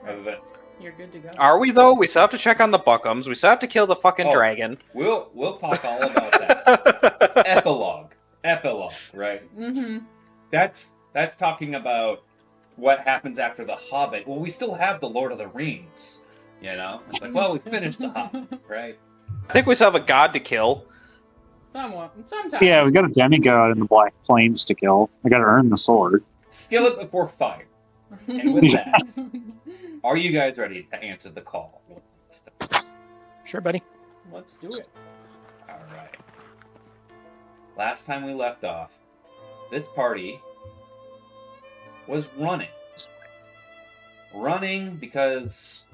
Other than You're good to go. Are we though? We still have to check on the Buckums. We still have to kill the fucking dragon. We'll talk all about that. Epilogue, right? Mm-hmm. That's talking about what happens after the Hobbit. Well, we still have the Lord of the Rings. You know, it's like, well, we finished the Hobbit, right? I think we still have a god to kill. Sometimes. Yeah, we got a demigod in the Black Plains to kill. I got to earn the sword. Skill it before fire. And with that, are you guys ready to answer the call? Sure, buddy. Let's do it. All right. Last time we left off, this party was running. Running because,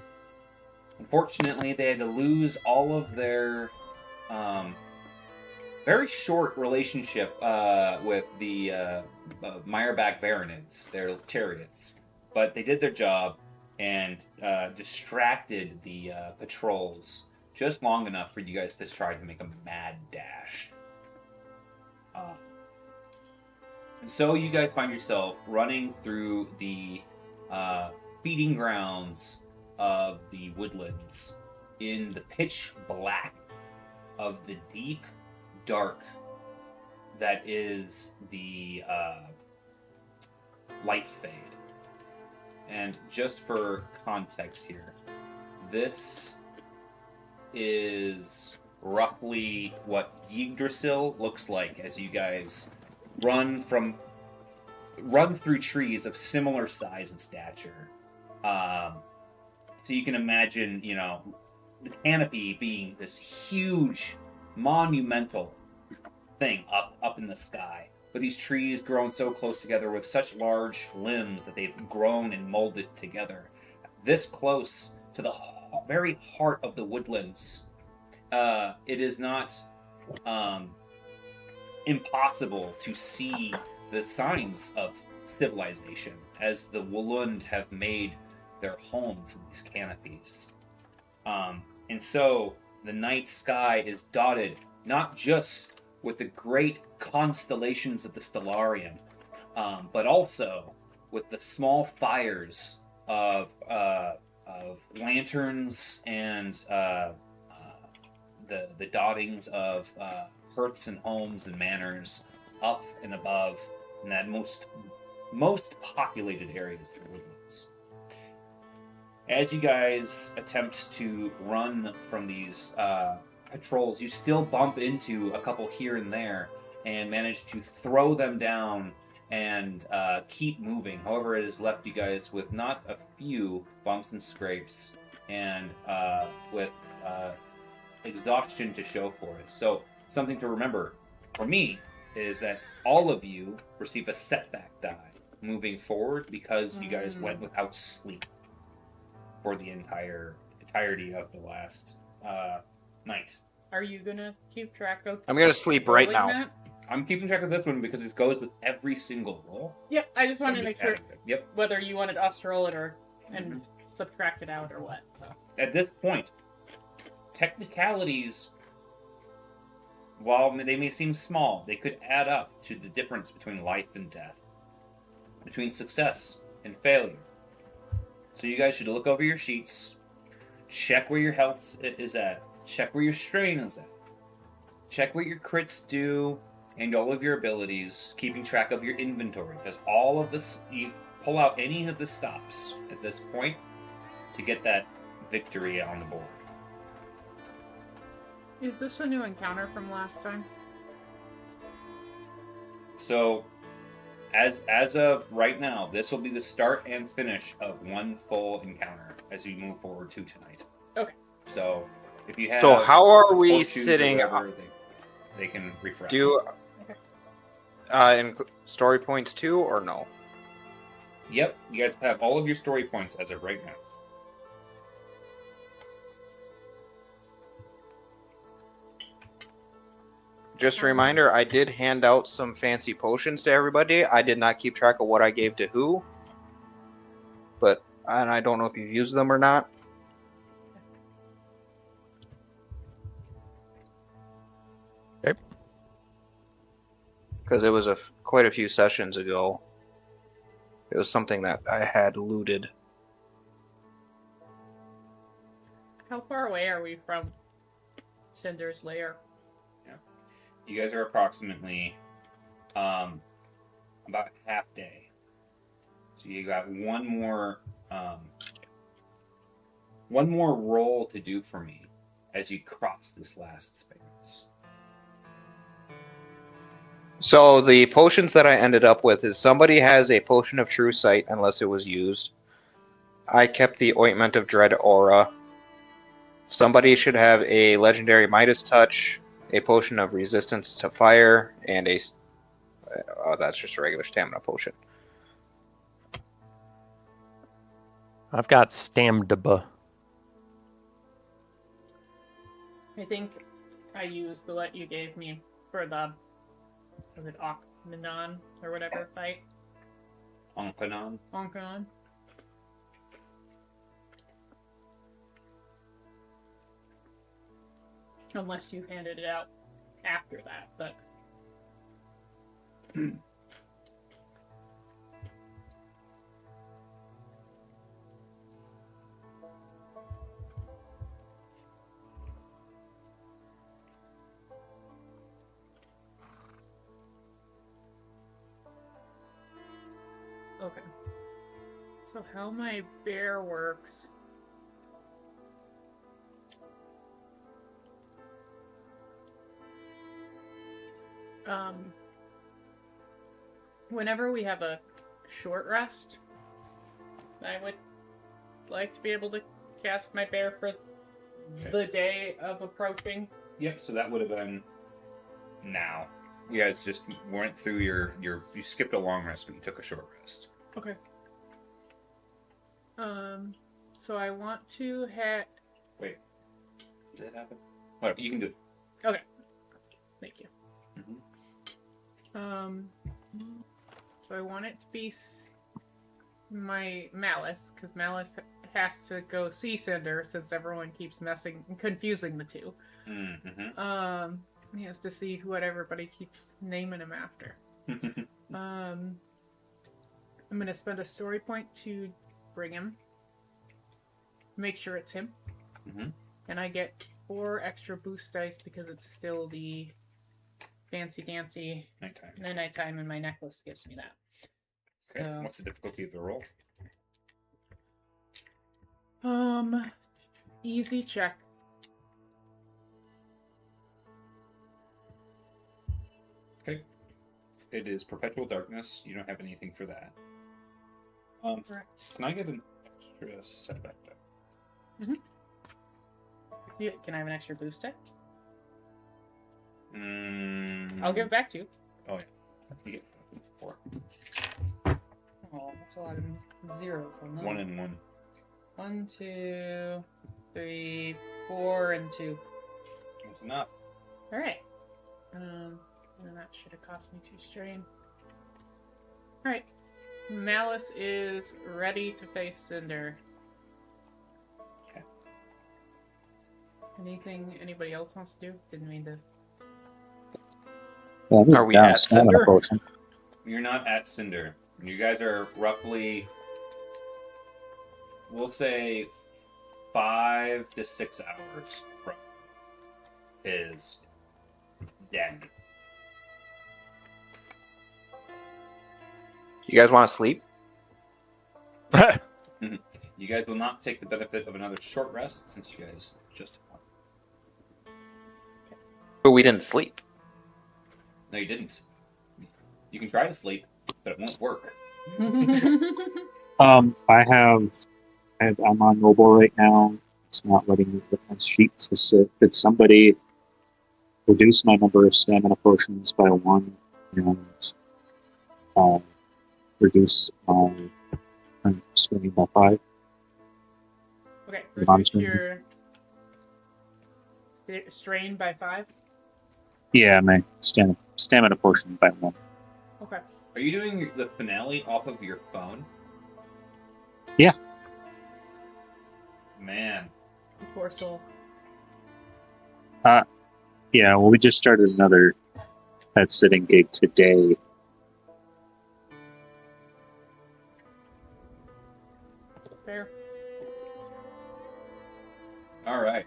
unfortunately, they had to lose all of their very short relationship with the Meyerback Baronids, their chariots. But they did their job and distracted the patrols just long enough for you guys to try to make a mad dash. And so you guys find yourself running through the feeding grounds of the woodlands in the pitch black of the deep dark that is the light fade. And just for context here, this is roughly what Yggdrasil looks like as you guys run through trees of similar size and stature. So you can imagine, you know, the canopy being this huge, monumental thing up in the sky. But these trees grown so close together with such large limbs that they've grown and molded together. This close to the very heart of the woodlands, it is not impossible to see the signs of civilization as the Woolund have made their homes in these canopies. And so the night sky is dotted not just with the great constellations of the Stellarium, but also with the small fires of lanterns and the dottings of hearths and homes and manors up and above in that most populated areas of the woodlands. As you guys attempt to run from these patrols, you still bump into a couple here and there and manage to throw them down and keep moving. However, it has left you guys with not a few bumps and scrapes and with exhaustion to show for it. So something to remember for me is that all of you receive a setback die moving forward because you guys went without sleep for the entirety of the last night. Are you gonna keep track of? I'm gonna sleep right now. That? I'm keeping track of this one because it goes with every single roll. Yep, I just wanted to make sure Yep. whether you wanted us to roll it or and subtract it out or what. At this point, technicalities, while they may seem small, they could add up to the difference between life and death, between success and failure. So you guys should look over your sheets, check where your health is at, check where your strain is at, check what your crits do, and all of your abilities, keeping track of your inventory, because all of this, you pull out any of the stops at this point to get that victory on the board. Is this a new encounter from last time? So, as of right now, this will be the start and finish of one full encounter as we move forward to tonight. Okay. So, if you have... So how are we horseshoes or sitting... whatever, they can refresh. In story points too, or no? Yep, you guys have all of your story points as of right now. Just a reminder, I did hand out some fancy potions to everybody. I did not keep track of what I gave to who. And I don't know if you used them or not. Okay. Because it was quite a few sessions ago. It was something that I had looted. How far away are we from Cinder's lair? You guys are approximately about half day. So you got one more roll to do for me as you cross this last space. So the potions that I ended up with is somebody has a potion of true sight unless it was used. I kept the ointment of dread aura. Somebody should have a legendary Midas touch, a potion of resistance to fire, and a that's just a regular stamina potion. I've got Stamdaba. I think I used the what you gave me for the was it Okmanon or whatever fight? Onkanon. Onkanon. Unless you handed it out after that, but okay. So how my bear works. Whenever we have a short rest, I would like to be able to cast my bear for the day of approaching. Yep, so that would have been now. You guys just went through your you skipped a long rest, but you took a short rest. Okay. So I want to have. Wait. Did that happen? Whatever, you can do it. Okay. Thank you. Mm-hmm. So I want it to be my Malice, because Malice has to go see Cinder since everyone keeps confusing the two. Mm-hmm. He has to see what everybody keeps naming him after. I'm gonna spend a story point to bring him. Make sure it's him. Mm-hmm. And I get 4 extra boost dice because it's still the fancy dancy Nighttime. the nighttime, and my necklace gives me that. Okay. So, What's the difficulty of the roll? easy check. Okay. It is perpetual darkness. You don't have anything for that. Correct. Can I get an extra setback die? Yeah, can I have an extra boost die? Mm. I'll give it back to you. Oh yeah. You get 4. Oh, that's a lot of zeros on that. 1 and 1. 1, 2, 3, 4, and 2. That's enough. Alright. And that should have cost me 2 strain. Alright. Malice is ready to face Cinder. Okay. Anything anybody else wants to do? Didn't mean to. Yeah, Are we down at stamina Cinder? potion. You're not at Cinder. You guys are roughly, we'll say, 5 to 6 hours from his den. You guys want to sleep? You guys will not take the benefit of another short rest since you guys just won. But we didn't sleep. No, you didn't. You can try to sleep, but it won't work. I'm on mobile right now. It's not letting me put my sheets to sit. Did somebody reduce my number of stamina potions by 1 and reduce my spending by 5? Okay, I'm reduce sorry. your strain by 5. Yeah, my stamina potion by 1. Okay. Are you doing the finale off of your phone? Yeah. Man. Poor soul. Yeah, well, we just started another pet sitting gig today. Fair. All right.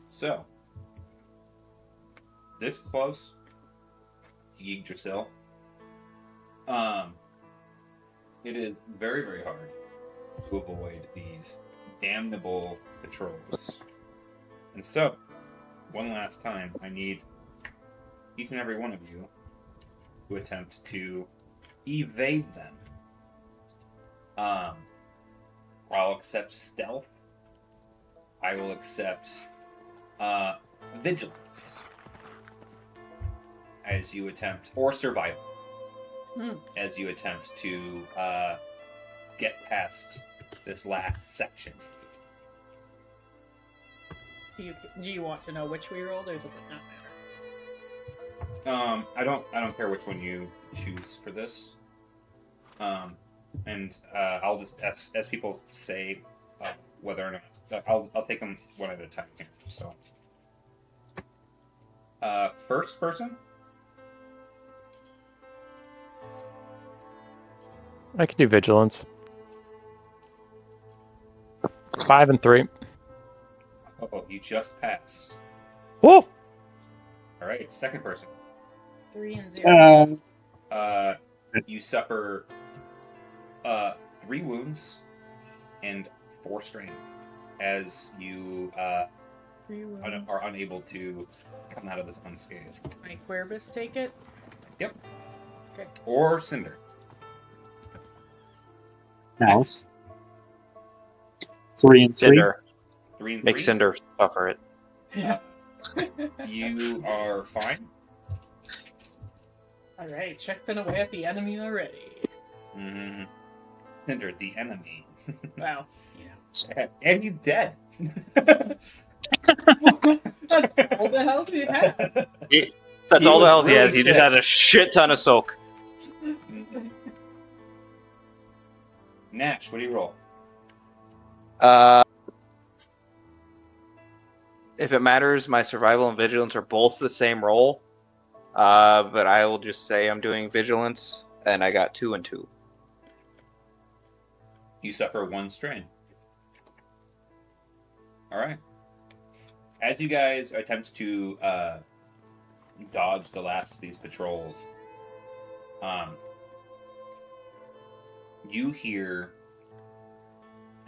So, this close to Yggdrasil, it is very, very hard to avoid these damnable patrols. And so, one last time, I need each and every one of you to attempt to evade them. I'll accept stealth. I will accept vigilance as you attempt, or survival, as you attempt to get past this last section. Do you want to know which we rolled, or does it not matter? I don't care which one you choose for this. And I'll just as people say whether or not I'll take them one at a time here. So, first person. I could do vigilance. 5 and 3. Oh, you just pass. Whoa! All right, second person. 3 and 0. You suffer 3 wounds and 4 strain as you 3 wounds. are unable to come out of this unscathed. My Querbus take it? Yep. Okay. Or Cinder. Mouse. 3 and 3. Cinder. 3 and 3. Make Cinder suffer it. Yeah. You are fine. Alright, Checkpin away at the enemy already. Mm-hmm. Cinder, the enemy. Wow. And he's dead. That's all the hell he had. That's He all the was health he has. really He just sick. has a shit ton of soak. Nash, what do you roll? If it matters, my survival and vigilance are both the same roll. But I will just say I'm doing vigilance, and I got 2 and 2. You suffer 1 strain. Alright. As you guys attempt to dodge the last of these patrols, you hear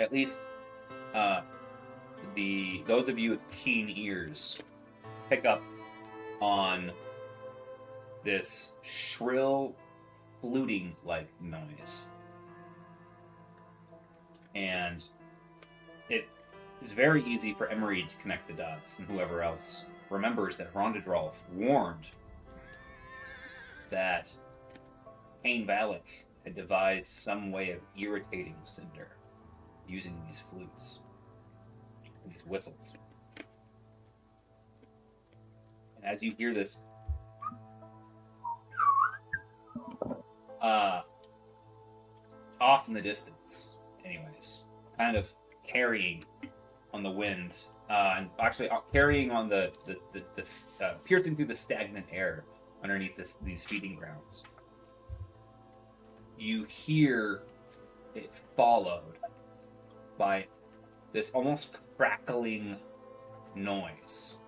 at least those of you with keen ears pick up on this shrill fluting like noise. And it is very easy for Emery to connect the dots, and whoever else remembers that Rondadrolf warned that Cain Valak had devised some way of irritating Cinder using these flutes, these whistles. And as you hear this, off in the distance, anyways, kind of carrying on the wind, and actually carrying on the piercing through the stagnant air underneath these feeding grounds. You hear it followed by this almost crackling noise.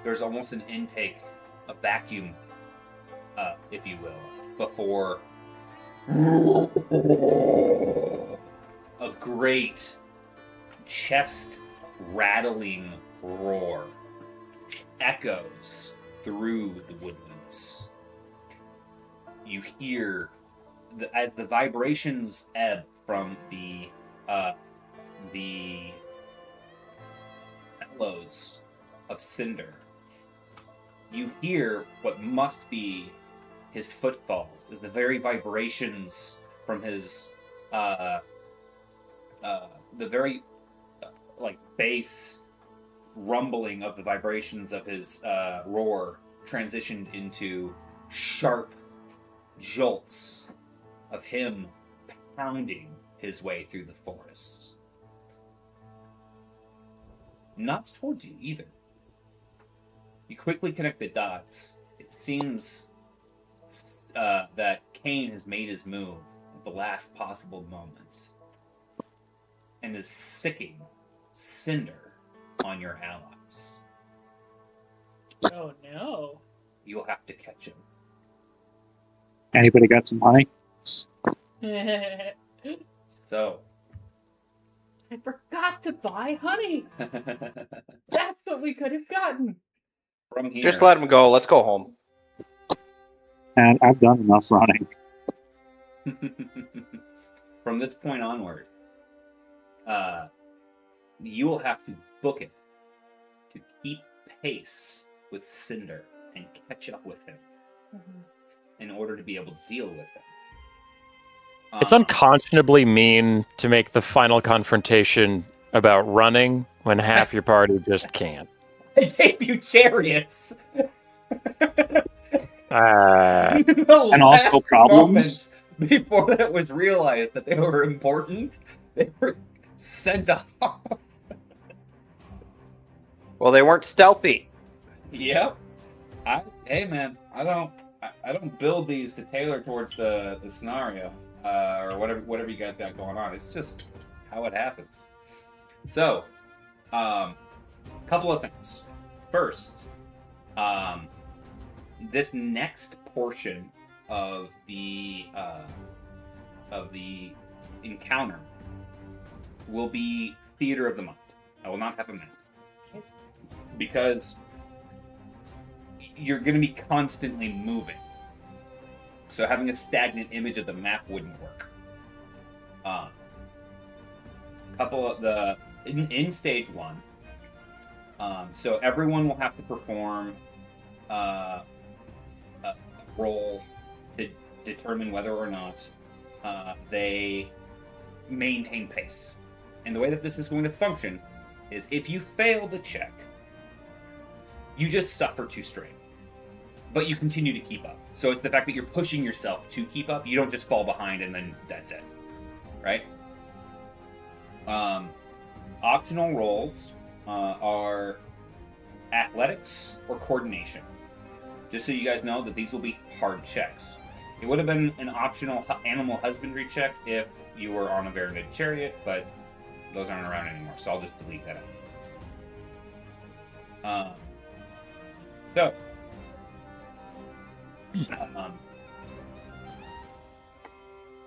There's almost an intake, a vacuum, if you will, before a great chest-rattling roar echoes through the woodlands. You hear, as the vibrations ebb from the bellows of Cinder, you hear what must be his footfalls, as the very vibrations from his the very bass rumbling of the vibrations of his roar transitioned into sharp jolts of him pounding his way through the forest. Not towards you either. You quickly connect the dots. It seems that Cain has made his move, at the last possible moment and is sicking cinder on your allies. Oh no. You'll have to catch him. Anybody got some honey? So, I forgot to buy honey. That's what we could have gotten. from here, Just let him go. Let's go home. And I've done enough running. from this point onward, you will have to book it to keep pace with Cinder and catch up with him in order to be able to deal with him. It's unconscionably mean to make the final confrontation about running when half your party just can't. I gave you chariots. And also problems. Before that was realized that they were important, they were sent off. Well, they weren't stealthy. Yep. Hey man, I don't build these to tailor towards the scenario or whatever you guys got going on. It's just how it happens. So, couple of things. First, this next portion of the encounter will be Theater of the Mind. I will not have a map because you're going to be constantly moving. So having a stagnant image of the map wouldn't work. Couple of the in stage 1. So everyone will have to perform a roll to determine whether or not they maintain pace. And the way that this is going to function is if you fail the check, you just suffer 2 strain. But you continue to keep up. So it's the fact that you're pushing yourself to keep up. You don't just fall behind and then that's it. Right? Optional rolls are athletics or coordination. Just so you guys know that these will be hard checks. It would have been an optional animal husbandry check if you were on a variegated chariot, but those aren't around anymore, so I'll just delete that out.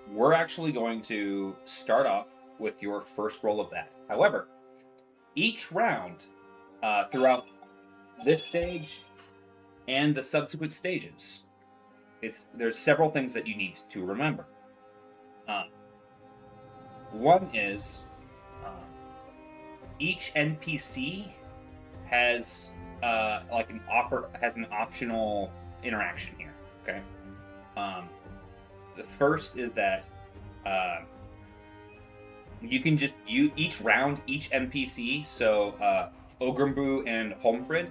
We're actually going to start off with your first roll of that. However, each round throughout this stage and the subsequent stages, there's several things that you need to remember. One is each NPC has an optional interaction here. Okay. The first is that you can just each round, each NPC. So Homebrew and Homebrew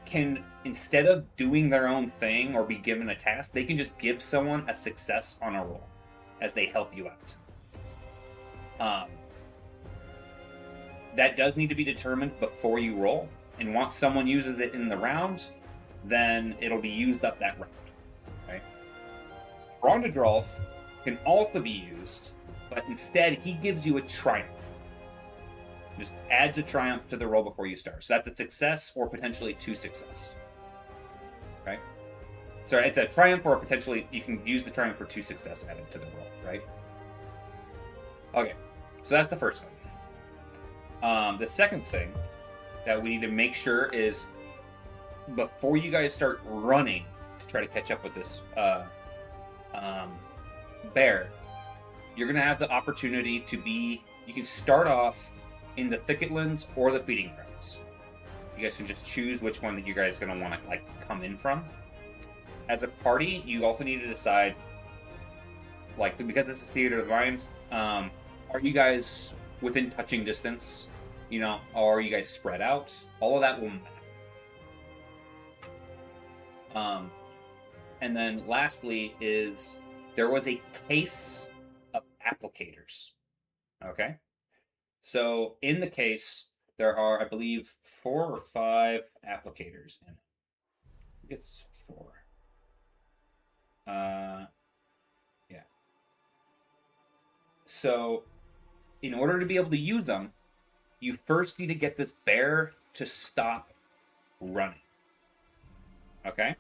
can, instead of doing their own thing or be given a task, they can just give someone a success on a roll as they help you out. That does need to be determined before you roll, and once someone uses it in the round, then it'll be used up that round. Right? Rondadrolf can also be used, but instead he gives you a triumph. Just adds a triumph to the roll before you start. So that's a success or potentially 2 success. Right? Sorry, it's a triumph or potentially you can use the triumph for 2 success added to the roll, right? Okay, so that's the first thing. The second thing that we need to make sure is before you guys start running to try to catch up with this bear, you're going to have the opportunity to be... You can start off in the thicketlands or the feeding grounds. You guys can just choose which one that you guys are going to want to come in from. As a party, you also need to decide, because this is Theater of the Mind, are you guys within touching distance? Or are you guys spread out? All of that will matter. And then lastly is there was a case of applicators. Okay? So in the case, there are, I believe, 4 or 5 applicators in it. I think it's 4. Yeah. So, in order to be able to use them, you first need to get this bear to stop running. Okay?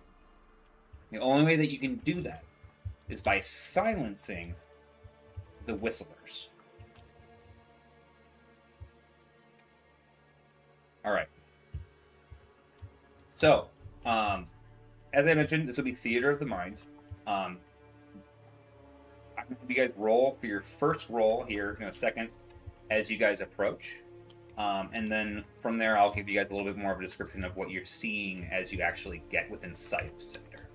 The only way that you can do that is by silencing the whistlers. All right. So, as I mentioned, this will be Theater of the Mind. I'm going to have you guys roll for your first roll here in a second as you guys approach. And then from there, I'll give you guys a little bit more of a description of what you're seeing as you actually get within sight of Cinder.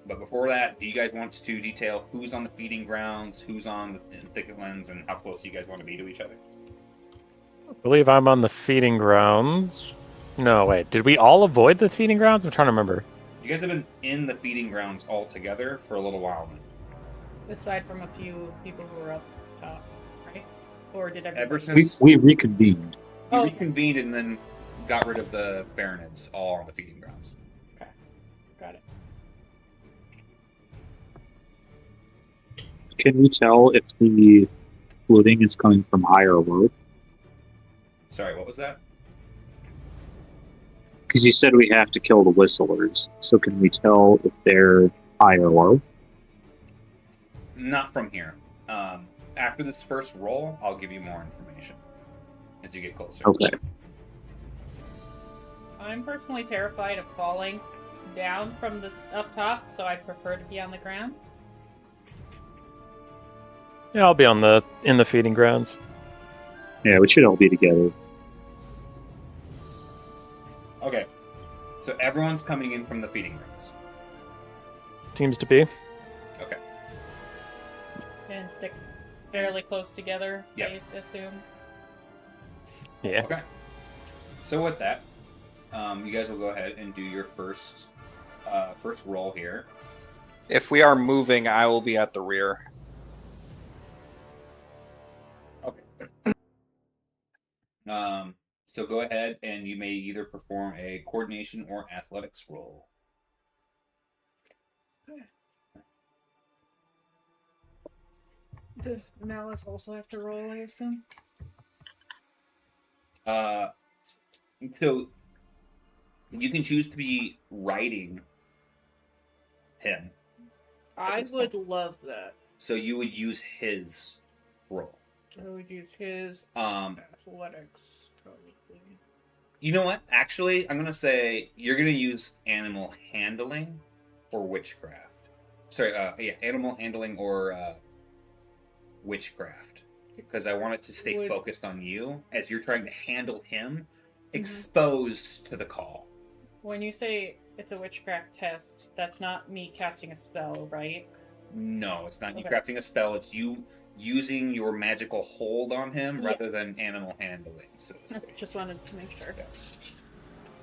But before that, do you guys want to detail who's on the feeding grounds, who's on the thicketlands, and how close you guys want to be to each other? I believe I'm on the feeding grounds. No, wait. Did we all avoid the feeding grounds? I'm trying to remember. You guys have been in the feeding grounds all together for a little while now. Aside from a few people who were up top, right? Or did everybody... Ever since We reconvened. you Oh. reconvened and then got rid of the Baronids all on the feeding grounds. Okay, got it. Can we tell if the flooding is coming from high or low? Sorry, what was that? Because you said we have to kill the whistlers. So can we tell if they're high or low? Not from here. After this first roll, I'll give you more information as you get closer. Okay. I'm personally terrified of falling down from the up top, so I prefer to be on the ground. Yeah, I'll be in the feeding grounds. Yeah, we should all be together. Okay. So everyone's coming in from the feeding grounds. Seems to be. Okay. And stick fairly close together, Yep. I assume. Yeah. Okay. So with that, you guys will go ahead and do your first roll here. If we are moving, I will be at the rear. Okay. So go ahead and you may either perform a coordination or athletics roll. Does Malice also have to roll, I assume? So you can choose to be riding him. I That's would love that. So you would use his roll. I would use his athletics, probably. You know what? Actually, I'm gonna say you're gonna use animal handling or witchcraft. Sorry, animal handling or witchcraft, because I want it to stay focused on you as you're trying to handle him, exposed to the call. When you say it's a witchcraft test, that's not me casting a spell, right? No, it's not you Okay. crafting a spell. It's you using your magical hold on him Yeah. rather than animal handling. So to speak. Just wanted to make sure. Yeah.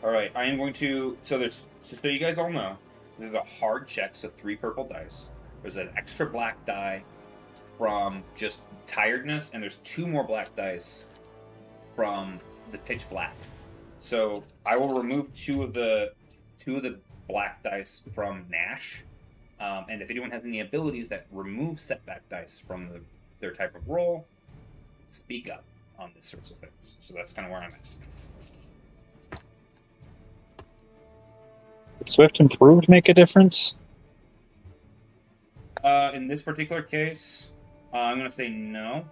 All right, I am going to. So you guys all know, this is a hard check. So 3 purple dice. There's an extra black die from just tiredness, and there's 2 more black dice from the pitch black. So I will remove 2 of the black dice from Nash. And if anyone has any abilities that remove setback dice from their type of roll, speak up on these sorts of things. So that's kind of where I'm at. Did Swift Improved make a difference? In this particular case, I'm going to say no.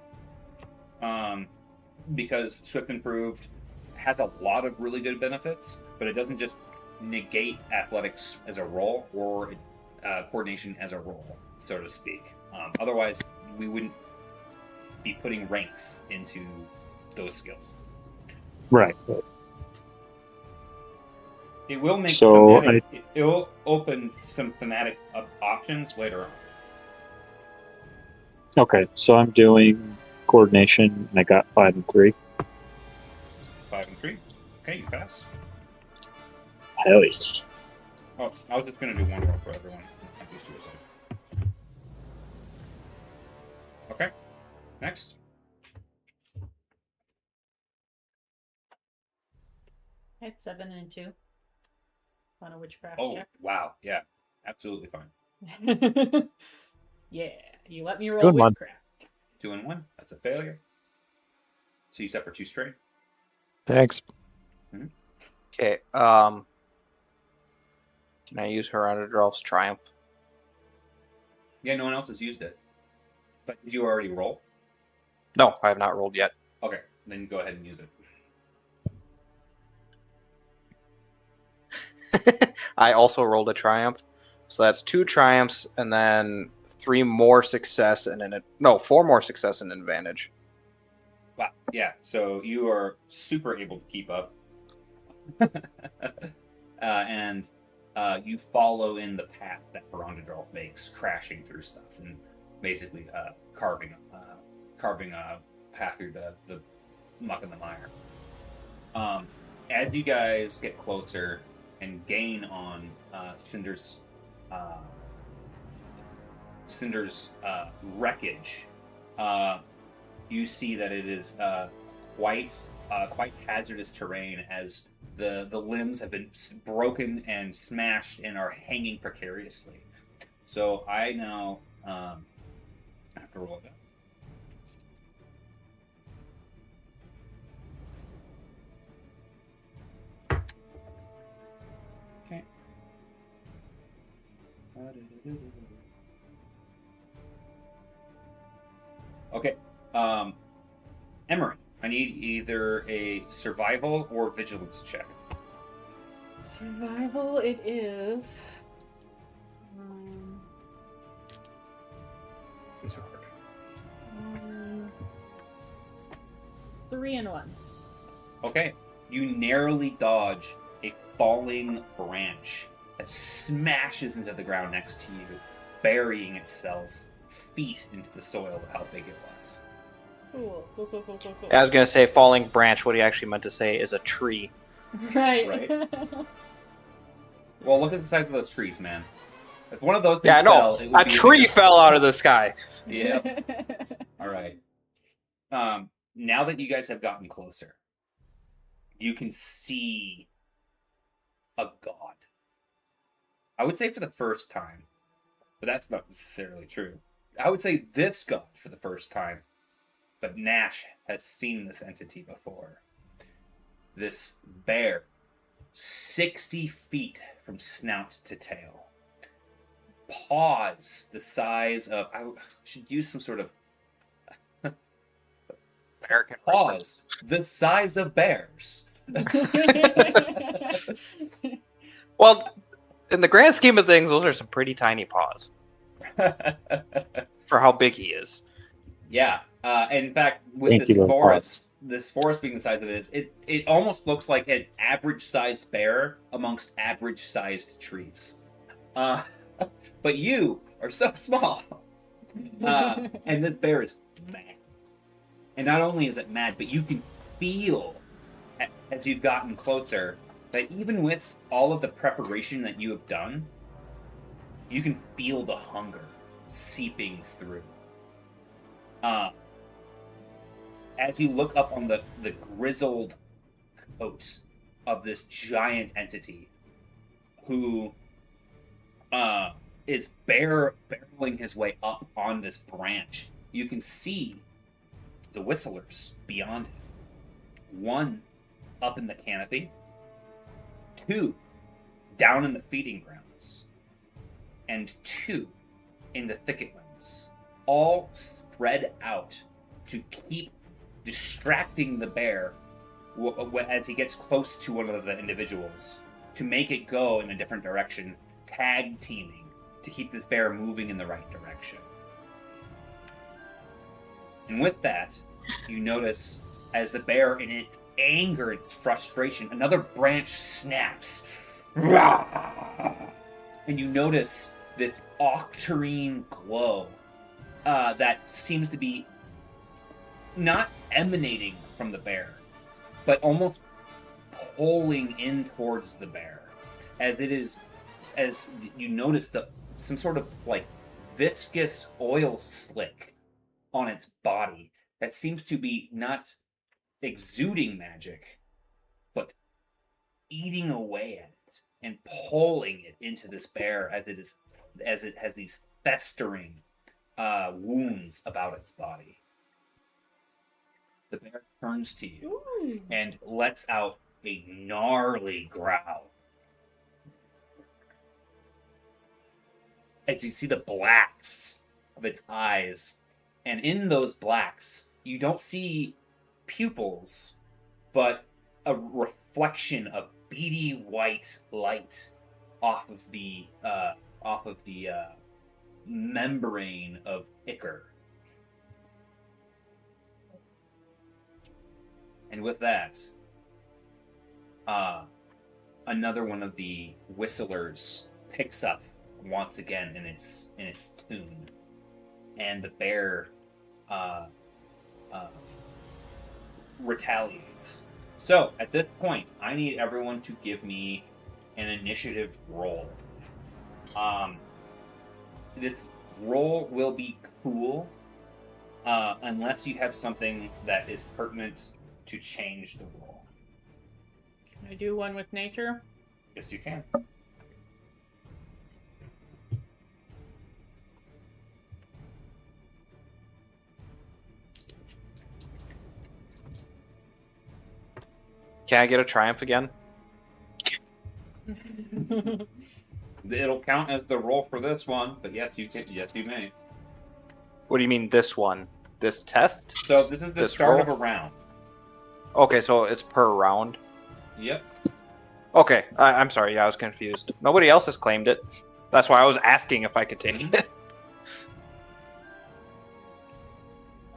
Because Swift Improved has a lot of really good benefits, but it doesn't just negate athletics as a roll or coordination as a roll, so to speak. Otherwise, we wouldn't be putting ranks into those skills. Right. It will make So it will open some thematic options later on. Okay, so I'm doing coordination, and I got 5 and 3. 5 and 3. Okay, you pass. Hell yeah. Oh, I was just going to do 1 roll for everyone. Not these 2 aside. Okay. Next. I had 7 and 2 on a witchcraft Oh, check. wow. Yeah. Absolutely fine. Yeah. You let me roll Doing one. witchcraft. 2 and 1. That's a failure. So you suffer 2 strain. Thanks. Okay. Can I use Herondodolph's Triumph? Yeah, no one else has used it. But did you already roll? No, I have not rolled yet. Okay, then go ahead and use it. I also rolled a Triumph. So that's 2 Triumphs and then 3 more success and no, 4 more success and advantage. Wow. Yeah, so you are super able to keep up. And you follow in the path that Herondodolph makes, crashing through stuff and basically carving a path through the muck and the mire. As you guys get closer and gain on Cinder's wreckage, you see that it is quite hazardous terrain, as the limbs have been broken and smashed and are hanging precariously. So I now have to roll it up. Okay. Okay. Emery, I need either a survival or vigilance check. Survival it is. This is hard. 3 and 1. Okay. You narrowly dodge a falling branch that smashes into the ground next to you, burying itself feet into the soil of how big it was. Cool. I was going to say falling branch. What he actually meant to say is a tree. Right. Right. Well, look at the size of those trees, man. If one of those things Yeah, I know. fell, it would A be tree fell out of the sky. Yeah. All right. Now that you guys have gotten closer, you can see a god. I would say for the first time, but that's not necessarily true. I would say this god for the first time, but Nash has seen this entity before. This bear, 60 feet from snout to tail. Paws the size of... I should use some sort of... American Paws the size of bears. Well, in the grand scheme of things, those are some pretty tiny paws for how big he is. Yeah. In fact, with Thank this you, forest being the size that it is, it almost looks like an average-sized bear amongst average-sized trees. But you are so small. And this bear is mad. And not only is it mad, but you can feel, as you've gotten closer, that even with all of the preparation that you have done, you can feel the hunger seeping through. As you look up on the grizzled coat of this giant entity, who is barreling his way up on this branch, you can see the whistlers beyond it. 1 up in the canopy, 2 down in the feeding grounds, and 2 in the thicket limbs, all spread out to keep distracting the bear as he gets close to one of the individuals, to make it go in a different direction, tag teaming to keep this bear moving in the right direction. And with that, you notice as the bear, in its anger, its frustration, another branch snaps. And you notice this octarine glow that seems to be not emanating from the bear, but almost pulling in towards the bear, as you notice some sort of like viscous oil slick on its body that seems to be not exuding magic, but eating away at it and pulling it into this bear as it has these festering wounds about its body. The bear turns to you Ooh. and lets out a gnarly growl. As you see the blacks of its eyes, and in those blacks, you don't see pupils, but a reflection of beady white light off of the membrane of ichor. And with that, another one of the whistlers picks up once again in its tune, and the bear retaliates. So at this point, I need everyone to give me an initiative roll. This roll will be cool unless you have something that is pertinent to change the roll. Can I do one with nature? Yes, you can. Can I get a triumph again? It'll count as the roll for this one, but yes, you can. Yes, you may. What do you mean this one? This test? So this is the This start roll? of a round. Okay, so it's per round. Yep. Okay, I'm sorry. Yeah, I was confused. Nobody else has claimed it. That's why I was asking if I could take it.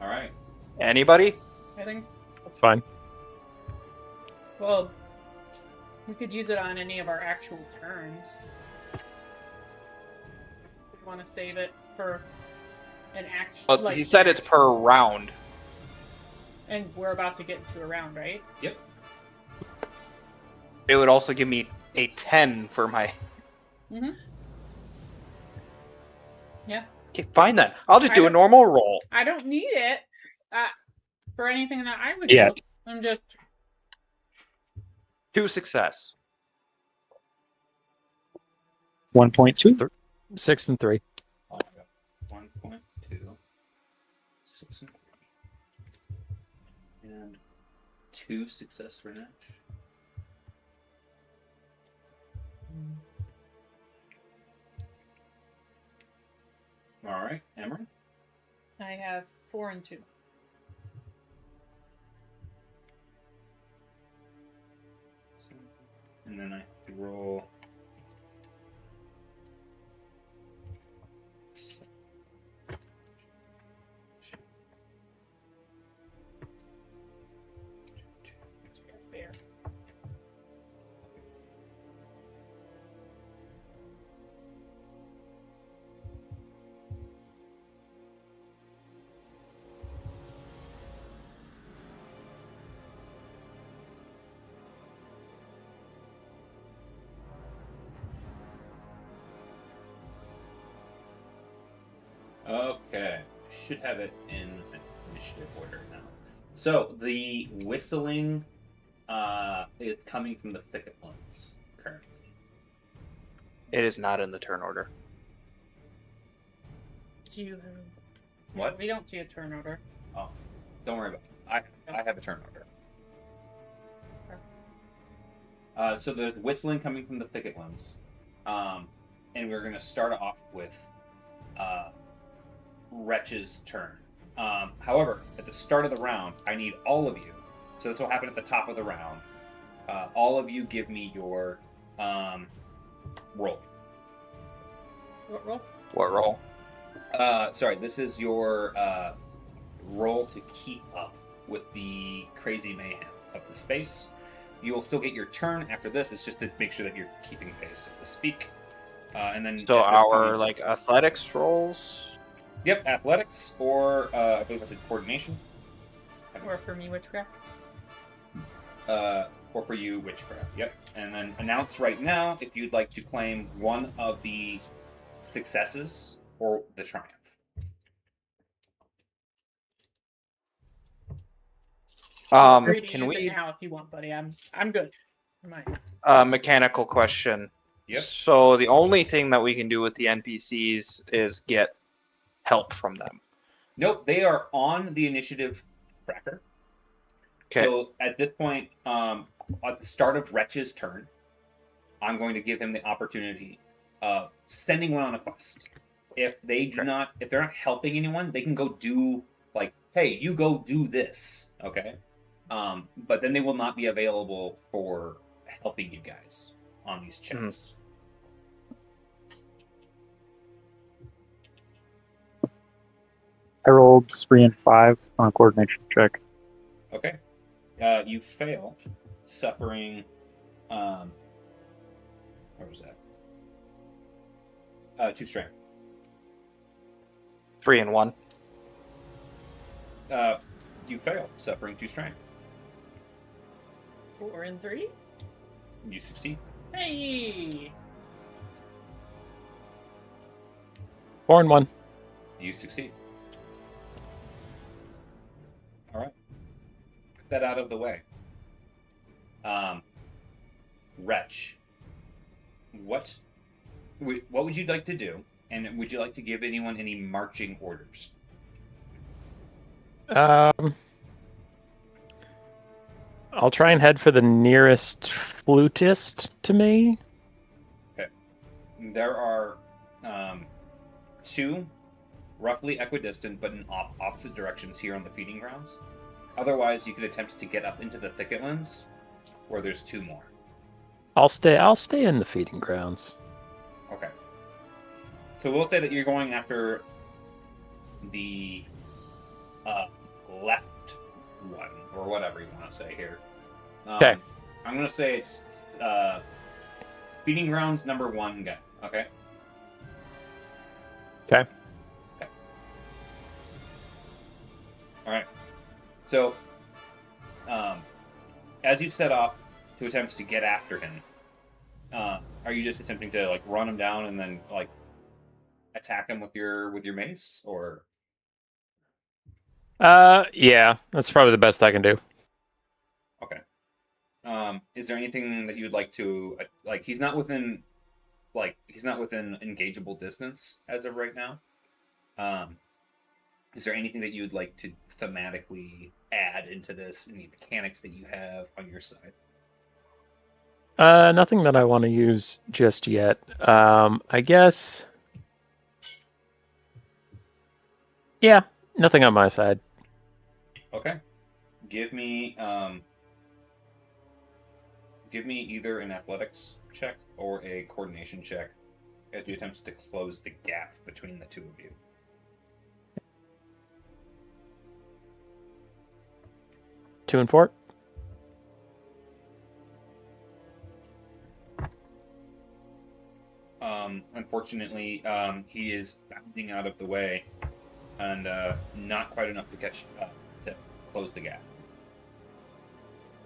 All right. Anybody? I think. That's fine. Well, we could use it on any of our actual turns. We want to save it for an action. Well, he said it's per round. And we're about to get into a round, right? Yep. It would also give me a 10 for my... Mm-hmm. Yeah. Okay, fine then. I'll just do a don't- normal roll. I don't need it for anything that I would Yeah. do. I'm just... 2 success. 1.2. 6 and 3. Oh, I got 1.2, 6 and 3, and 2 success for Nash. All right, Emery. I have 4 and 2. And then I have to roll. Bear. Okay, should have it in initiative order now. So the whistling is coming from the thicket ones currently. It is not in the turn order. Do you have... What? We don't see a turn order. Oh, don't worry about it. I have a turn order. So there's whistling coming from the thicket ones, and we're going to start off with Wretch's turn. However, at the start of the round, I need all of you. So this will happen at the top of the round. All of you give me your roll. What roll? What roll? Sorry, this is your roll to keep up with the crazy mayhem of the space. You will still get your turn after this. It's just to make sure that you're keeping pace, so to speak. And then So at this our point- like athletics rolls. Yep, athletics or I believe I said coordination. Or for me, witchcraft? Or for you, witchcraft. Yep. And then announce right now if you'd like to claim one of the successes or the triumph. Free to Can use it we? now if you want, buddy? I'm good. I might. Mechanical question. Yep. So the only thing that we can do with the NPCs is get help from them? Nope, they are on the initiative tracker. Okay. So at this point, at the start of Wretch's turn, I'm going to give him the opportunity of sending one on a quest. If they do not, if they're not helping anyone, they can go do like, hey, you go do this, okay? But then they will not be available for helping you guys on these checks. I rolled 3 and 5 on a coordination check. Okay. You fail, suffering. Where was that? 2 strength. 3 and 1. You fail, suffering 2 strength. 4 and 3. You succeed. Hey. 4 and 1. You succeed. All right. Get that out of the way. Wretch. What would you like to do? And would you like to give anyone any marching orders? I'll try and head for the nearest flutist to me. Okay. There are 2 roughly equidistant but in opposite directions here on the feeding grounds. Otherwise, you could attempt to get up into the thicketlands, where there's 2 more. I'll stay in the feeding grounds. Okay. So we'll say that you're going after the left one, or whatever you want to say here. Okay. I'm going to say it's feeding grounds number 1 guy. Okay? Okay. All right. So, as you set off to attempt to get after him, are you just attempting to like run him down and then like attack him with your mace, or? Yeah, that's probably the best I can do. Okay. Is there anything that you'd like to like? He's not within engageable distance as of right now. Is there anything that you'd like to thematically add into this? Any mechanics that you have on your side? Nothing that I want to use just yet. I guess. Yeah, nothing on my side. Okay. Give me either an athletics check or a coordination check as you attempt to close the gap between the 2 of you. Two and 4. Unfortunately, he is bounding out of the way and not quite enough to catch to close the gap.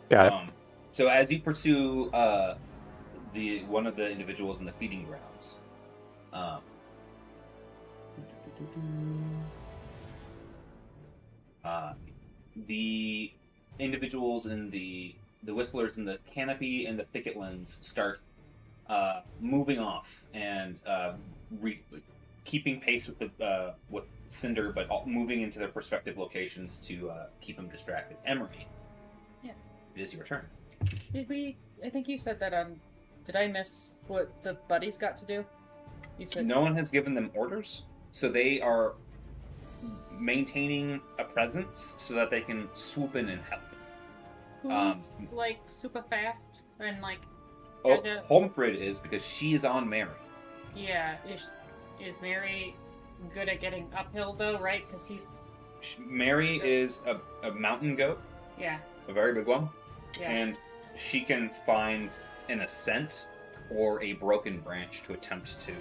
Got it. So as you pursue one of the individuals in the feeding grounds, the individuals in the whistlers in the canopy and the thicketlands start moving off and keeping pace with Cinder, but moving into their respective locations to keep them distracted. Emery, Yes. it is your turn. Did we? I think you said that on. Did I miss what the buddies got to do? You said No one has given them orders, so they are maintaining a presence so that they can swoop in and help. who's like super fast and like. Oh, Yeah. Homebrew is because she is on Mary. Yeah. Is Mary good at getting uphill though? Right? Because he. Mary is a mountain goat, Yeah. a very big one, Yeah. and she can find an ascent or a broken branch to attempt to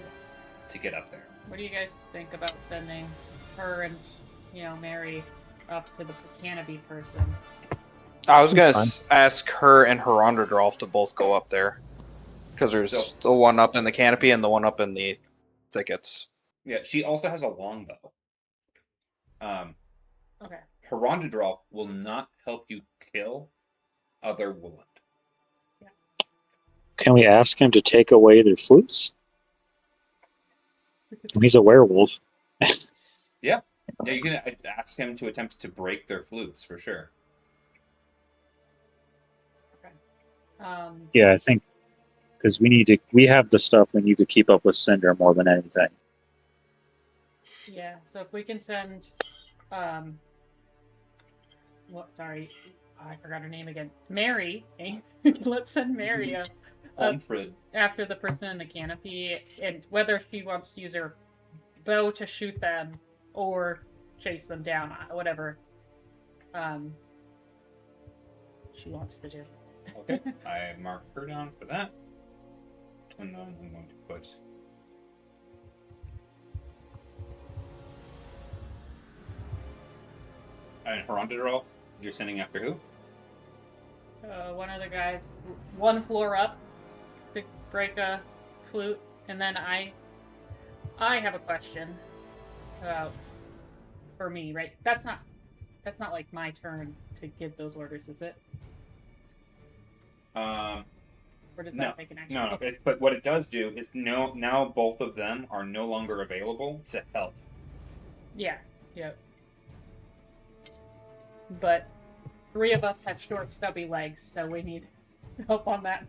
get up there. What do you guys think about sending her and Mary up to the canopy person? I was gonna Fine. ask her and Herondradolf to both go up there, because there's So- the one up in the canopy and the one up in the thickets. Yeah, she also has a longbow. Okay. Herondradolf will not help you kill other Wooland. Can we ask him to take away their flutes? He's a werewolf. Yeah, you can ask him to attempt to break their flutes for sure. Yeah, I think because we have the stuff we need to keep up with Cinder more than anything. Yeah, so if we can send, sorry, I forgot her name again. Mary. Let's send Mary Pomfred. after the person in the canopy, and whether she wants to use her bow to shoot them or chase them down, whatever she wants to do. Okay, I mark her down for that. And then I'm going to put... And Herondadrolf, you're sending after who? One of the guys, one floor up, to break a flute, and then I have a question for me, right? That's not like my turn to give those orders, is it? Or does that take an action? No. Okay. But what it does do is now both of them are no longer available to help. Yeah. Yep. But 3 of us have short, stubby legs, so we need help on that.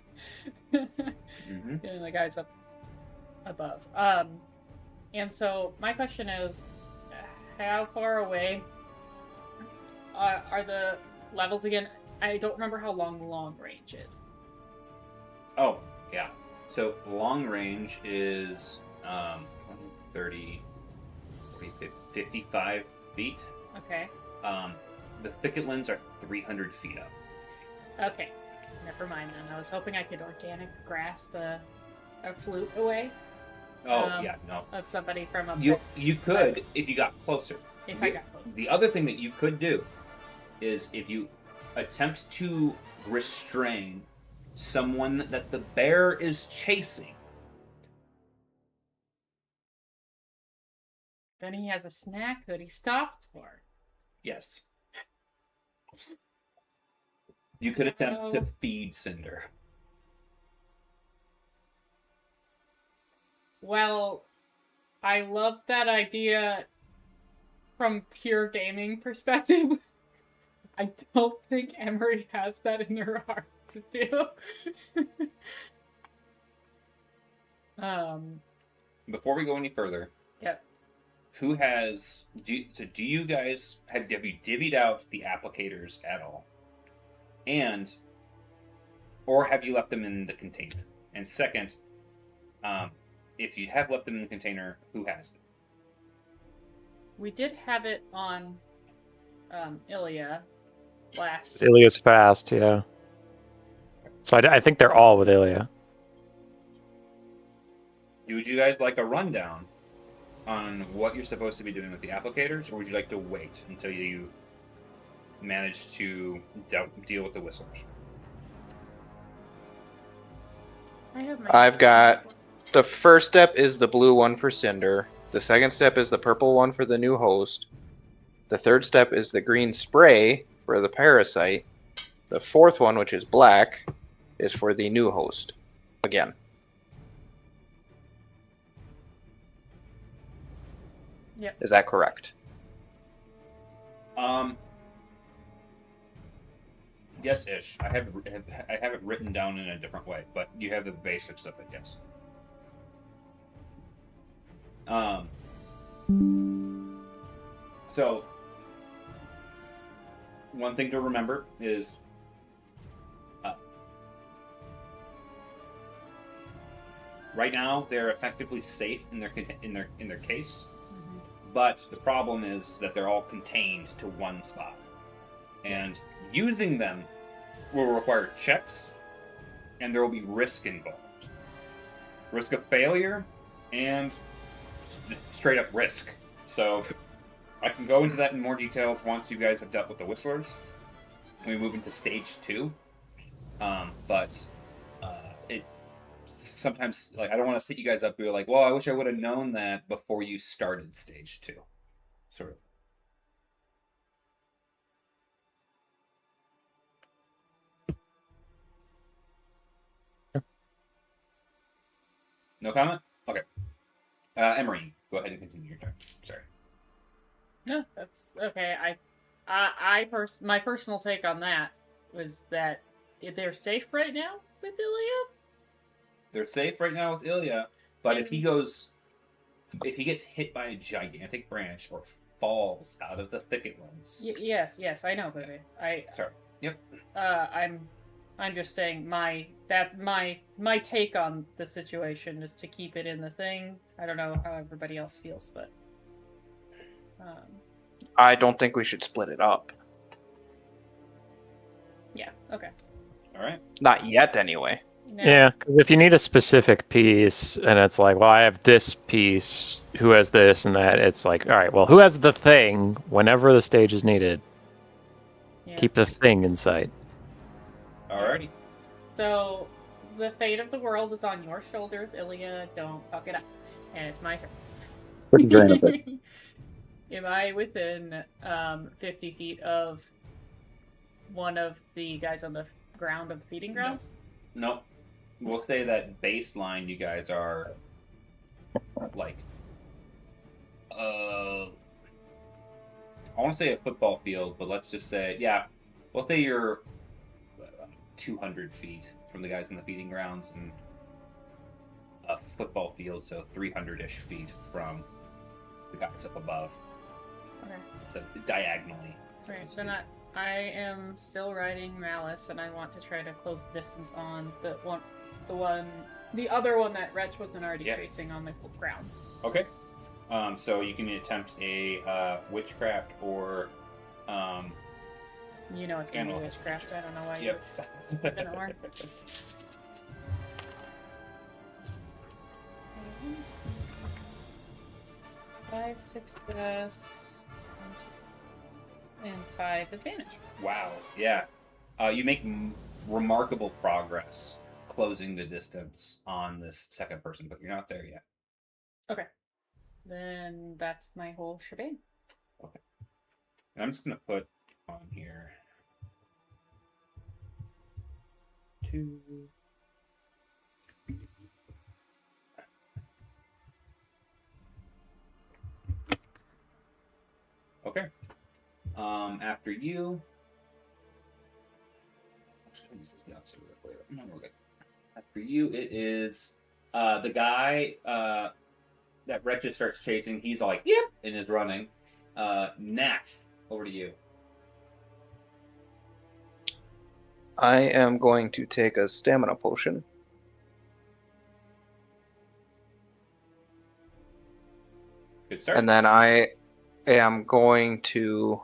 Mm-hmm. And the guys up above. And so my question is, how far away are the levels again? I don't remember how long range is. Oh, yeah. So long range is 30, 40, 55 feet. Okay. The thicket lens are 300 feet up. Okay. Never mind then. I was hoping I could organic grasp a flute away. Oh, yeah, no. Of somebody from up You could if you got closer. If I got closer. The other thing that you could do is if you attempt to restrain someone that the bear is chasing. Then he has a snack that he stopped for. Yes. You could attempt to feed Cinder. Well, I love that idea from pure gaming perspective. I don't think Emery has that in her heart to do. Before we go any further, Yep. who has do you guys have you divvied out the applicators at all? And or have you left them in the container? And second, if you have left them in the container, who has it? We did have it on Ilya last. Ilya's fast, yeah. So I think they're all with Ilya. Would you guys like a rundown on what you're supposed to be doing with the applicators, or would you like to wait until you manage to deal with the whistlers? I've got the first step is the blue one for Cinder. The second step is the purple one for the new host. The third step is the green spray for the parasite. The fourth one, which is black, is for the new host. Again. Yep. Is that correct? Yes, ish. I have it written down in a different way, but you have the basics of it. Yes. So one thing to remember is right now they're effectively safe in their case, but the problem is that they're all contained to one spot, and using them will require checks, and there will be risk involved. Risk of failure and straight up risk. So I can go into that in more details once you guys have dealt with the whistlers. We move into stage 2. But it sometimes, like, I don't want to set you guys up. You're like, well, I wish I would have known that before you started stage 2. Sort of. No comment? Okay. Emery, go ahead and continue your turn. Sorry. No, that's okay. My personal take on that was that they're safe right now with Ilya. They're safe right now with Ilya, but if he gets hit by a gigantic branch or falls out of the thicket ones. Yes, I know, baby. Sorry. Yep. I'm just saying my take on the situation is to keep it in the thing. I don't know how everybody else feels, but I don't think we should split it up. yeah, okay. All right. Not yet, anyway. No. Yeah, 'cause if you need a specific piece, and it's like, well, I have this piece, who has this and that, it's like, all right, well, who has the thing whenever the stage is needed? Yeah. Keep the thing in sight. Alrighty. So, the fate of the world is on your shoulders, Ilya. Don't fuck it up. And it's my turn. Couldn't drain a bit. Am I within 50 feet of one of the guys on the ground of the feeding grounds? Nope. We'll say that baseline you guys are like I want to say a football field, but let's just say, yeah, we'll say you're 200 feet from the guys in the feeding grounds and a football field, so 300-ish feet from the guys up above. Okay. So diagonally. Right, so then I am still riding Malice, and I want to try to close the distance on the other one that Wretch wasn't already chasing on the ground. Okay. So you can attempt a witchcraft or You know it's gonna be Animal. witchcraft. I don't know why yep. you didn't work. 5 success and 5 advantage. Wow. Yeah. You make remarkable progress closing the distance on this second person, but you're not there yet. Okay. Then that's my whole shebang. Okay. And I'm just gonna put on here 2. Okay. After you. Actually, this is the opposite of the player. No, we're good. After you, it is the guy that Wretched starts chasing. He's like, yep, and is running. Nash, over to you. I am going to take a stamina potion. Good start. And then I am going to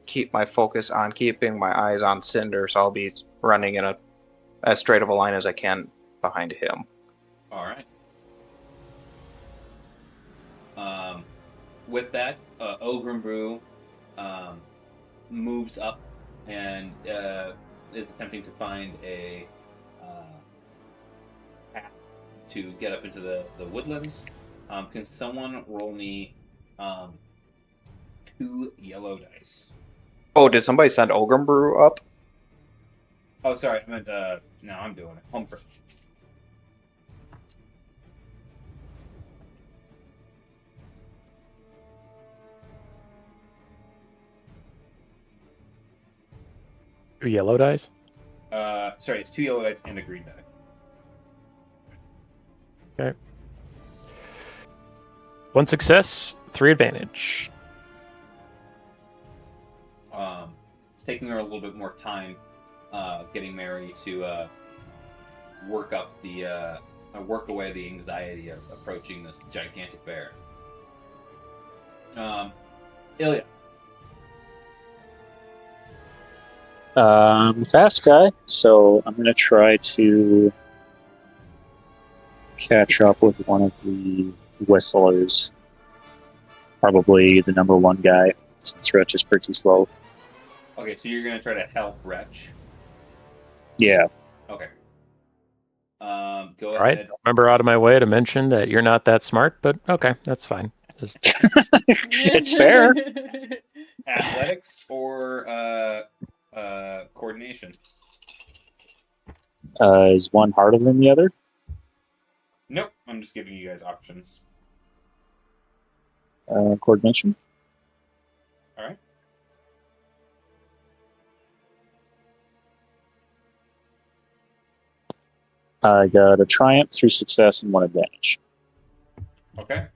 keep my focus on keeping my eyes on Cinder, so I'll be running in as straight of a line as I can behind him. All right. With that, Homebrew moves up and is attempting to find a path to get up into the woodlands. Can someone roll me 2 yellow dice? Oh, did somebody send Homebrew up? Oh, sorry. I meant, no, I'm doing it. Home front. Yellow dice? Sorry, it's 2 yellow dice and a green die. Okay. 1 success, 3 advantage. It's taking her a little bit more time getting Mary to work away the anxiety of approaching this gigantic bear. Ilya. Fast guy, so I'm gonna try to catch up with one of the whistlers. Probably the number 1 guy, since Wretch is pretty slow. Okay, so you're gonna try to help Wretch. Yeah. Okay. Go All right. ahead. Remember out of my way to mention that you're not that smart, but okay, that's fine. Just It's fair. Athletics or coordination? Is one harder than the other? Nope. I'm just giving you guys options. Coordination? I got a triumph, 3 success, and 1 advantage. Okay.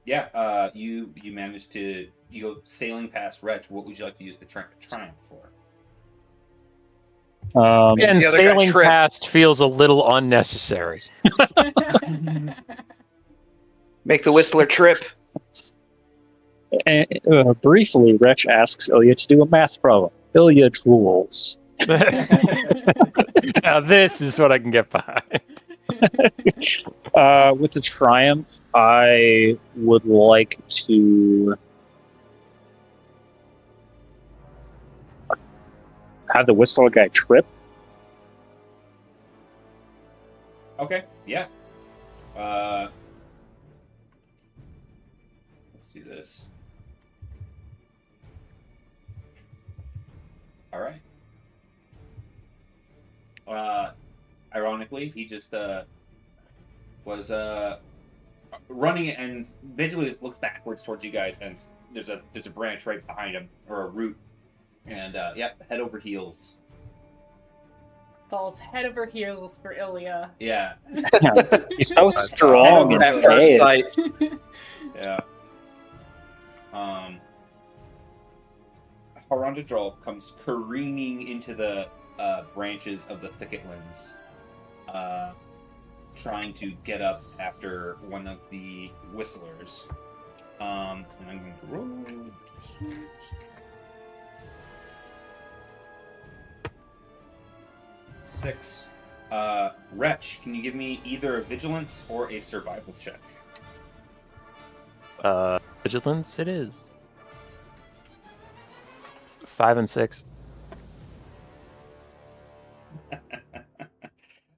Yeah. You managed to go sailing past Wretch. What would you like to use the triumph for? Again, the other guy sailing tripped. past feels a little unnecessary. Make the Whistler trip. Briefly, Wretch asks Ilya to do a math problem. Ilya drools. Now this is what I can get behind. With the triumph, I would like to have the Whistler guy trip. Okay. Yeah. Let's do this. All right. Ironically, he just was running and basically just looks backwards towards you guys, and there's a branch right behind him, or a root, and head over heels. Falls head over heels for Ilya. Yeah. He's so strong and At first fast. sight. Yeah. Harondadrolf comes careening into the branches of the thicketlands, trying to get up after one of the whistlers. And I'm going to roll. 6. Wretch, can you give me either a vigilance or a survival check? Vigilance it is. 5 and 6.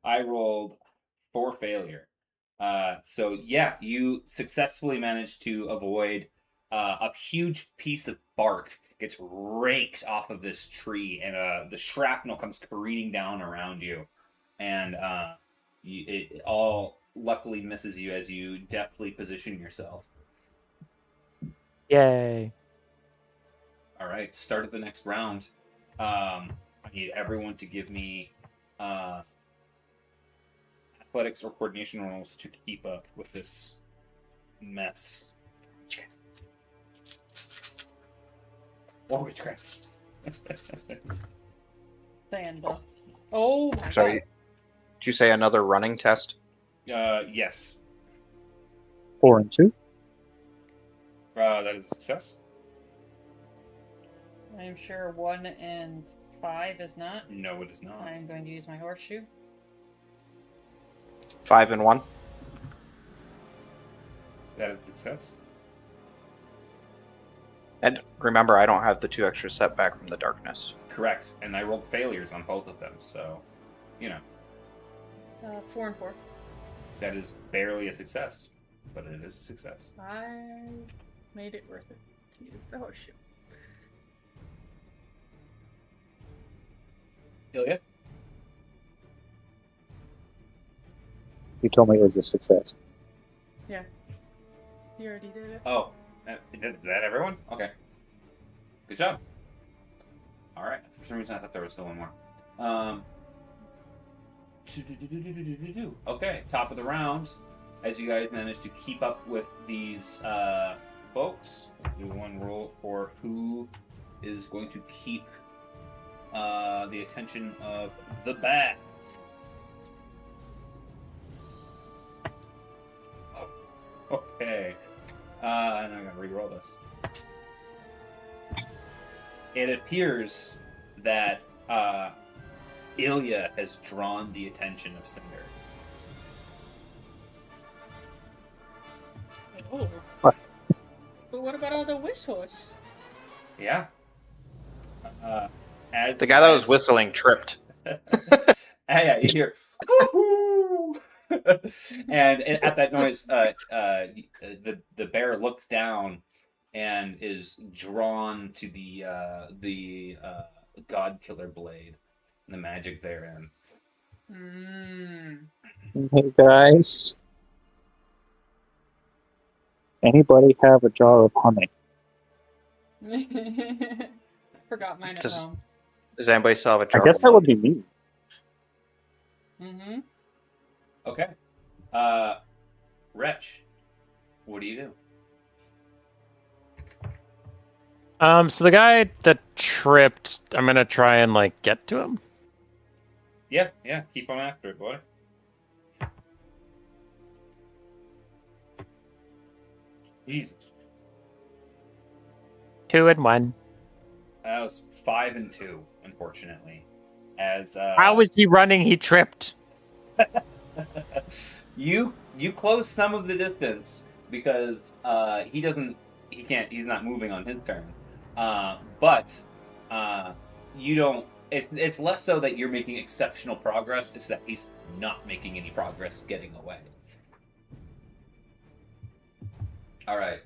I rolled 4 failure. So yeah, you successfully managed to avoid a huge piece of bark gets raked off of this tree, and the shrapnel comes careening down around you, and it all luckily misses you as you deftly position yourself. Yay. All right, start of the next round. I need everyone to give me athletics or coordination rolls to keep up with this mess. Or witchcraft. Sanda. Oh my Sorry. god. Did you say another running test? Yes. 4 and 2. That is a success. I'm sure 1 and 5 is not. No, it is not. I'm going to use my horseshoe. 5 and 1. That is a success. And remember, I don't have the 2 extra setback from the darkness. Correct. And I rolled failures on both of them, so, 4 and 4. that is barely a success. But it is a success. I made it worth it to use the horseshoe. Ilya? You told me it was a success. Yeah. You already did it. Oh, is that everyone? Okay. Good job. All right. For some reason, I thought there was still one more. Okay, top of the round. As you guys manage to keep up with these folks, we'll do one roll for who is going to keep the attention of the bat. Okay. And I'm going to re-roll this. It appears that Ilya has drawn the attention of Cinder. Oh. What? But what about all the whistles? Yeah. The guy that was whistling tripped. Yeah, you hear, woohoo! And at that noise, the bear looks down and is drawn to the God Killer blade and the magic therein. Hey guys, anybody have a jar of honey? Forgot mine at Does- home. Does anybody still have a I jar? guess of that would milk? be me. Mm-hmm. Okay. Wretch, what do you do? So the guy that tripped, I'm gonna try and like get to him. Yeah, keep on after it, boy. Jesus. 2 and 1. That was 5 and 2, unfortunately. As How was he running? He tripped. you close some of the distance because he's not moving on his turn. But you don't. It's less so that you're making exceptional progress. It's that he's not making any progress getting away. All right.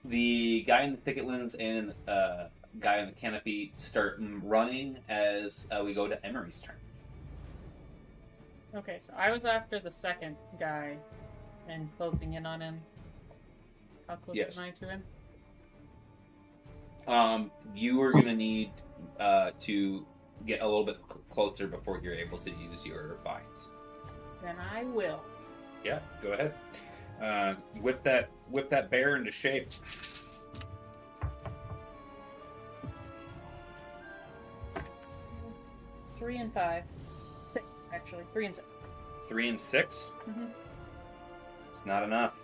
The guy in the picket lens and guy on the canopy start running as we go to Emery's turn. Okay, so I was after the second guy and closing in on him. How close Yes. am I to him? You are gonna need to get a little bit closer before you're able to use your vines. Then I will. Yeah, go ahead. Whip that bear into shape. 3 and 5. 6, actually. 3 and 6. 3 and 6. Mhm. It's not enough.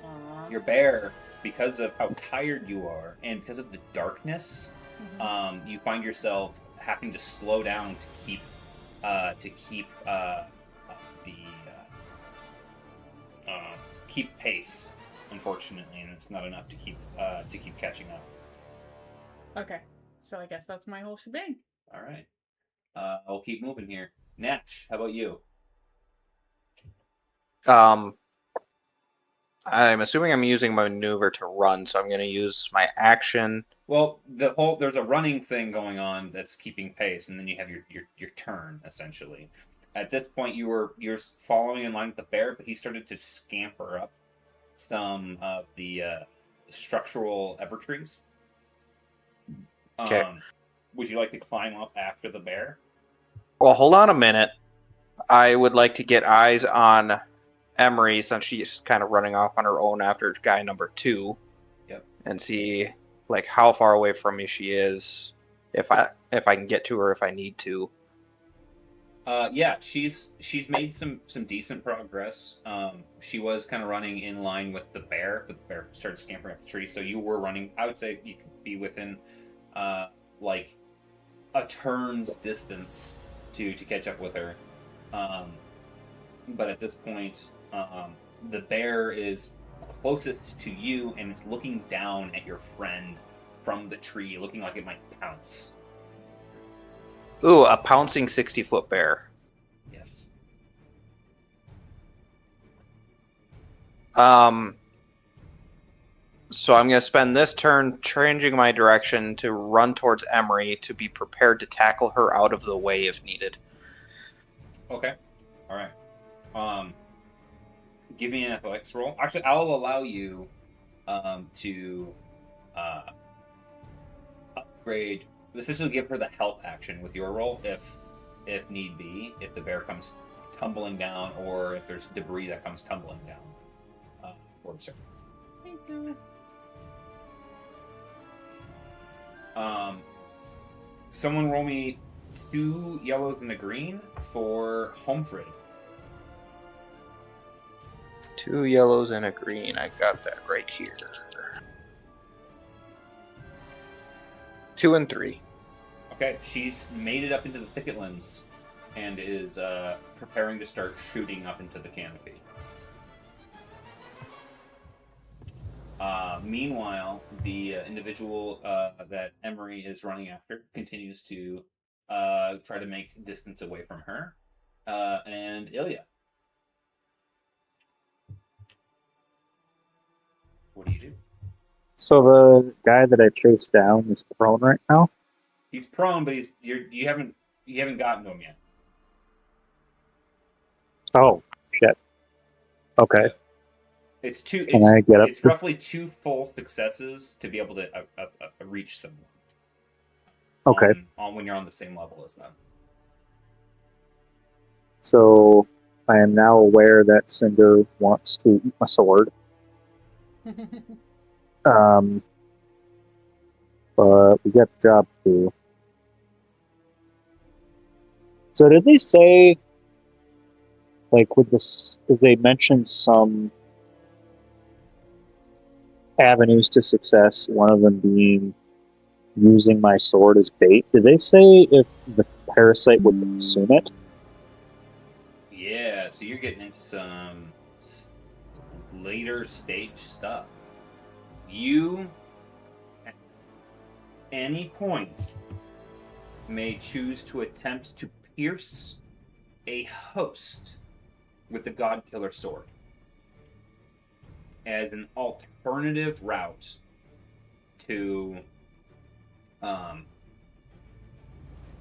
Aw. Your bear, because of how tired you are and because of the darkness, Mhm. you find yourself having to slow down to keep keep pace. Unfortunately, and it's not enough to keep catching up. Okay, so I guess that's my whole shebang. All right, I'll keep moving here. Natch, how about you? I'm assuming I'm using my maneuver to run, so I'm going to use my action. Well, there's a running thing going on that's keeping pace, and then you have your turn essentially. At this point, you're following in line with the bear, but he started to scamper up some of the structural evertrees. Okay. Would you like to climb up after the bear? Well, hold on a minute. I would like to get eyes on Emery since she's kind of running off on her own after guy number 2. Yep. And see like how far away from me she is, if I can get to her if I need to. Yeah, she's made some decent progress. She was kind of running in line with the bear, but the bear started scampering up the tree. So you were running. I would say you could be within, like, a turn's distance to catch up with her. But at this point, the bear is closest to you, and it's looking down at your friend from the tree, looking like it might pounce. Ooh, a pouncing 60-foot bear. Yes. So I'm going to spend this turn changing my direction to run towards Emery to be prepared to tackle her out of the way if needed. Okay. All right. Give me an athletics roll. Actually, I'll allow you to upgrade. Essentially, give her the help action with your roll if need be. If the bear comes tumbling down, or if there's debris that comes tumbling down towards her. Thank you. Someone roll me 2 yellows and a green for Homebrew. 2 yellows and a green. I got that right here. 2 and 3. Okay, she's made it up into the thicket lens and is preparing to start shooting up into the canopy. Meanwhile, the individual that Emery is running after continues to try to make distance away from her. And Ilya. What do you do? So the guy that I chased down is prone right now? He's prone, but you haven't gotten to him yet. Oh, shit. Okay. It's two. Can I get up It's to- roughly 2 full successes to be able to reach someone. Okay. On when you're on the same level as them. So I am now aware that Cinder wants to eat my sword. Um, but we got the job to do. So did they say, like, with this, did they mention some avenues to success, one of them being using my sword as bait? Did they say if the parasite would consume it? Yeah, so you're getting into some later stage stuff. You, at any point, may choose to attempt to pierce a host with the God Killer sword as an alternative route to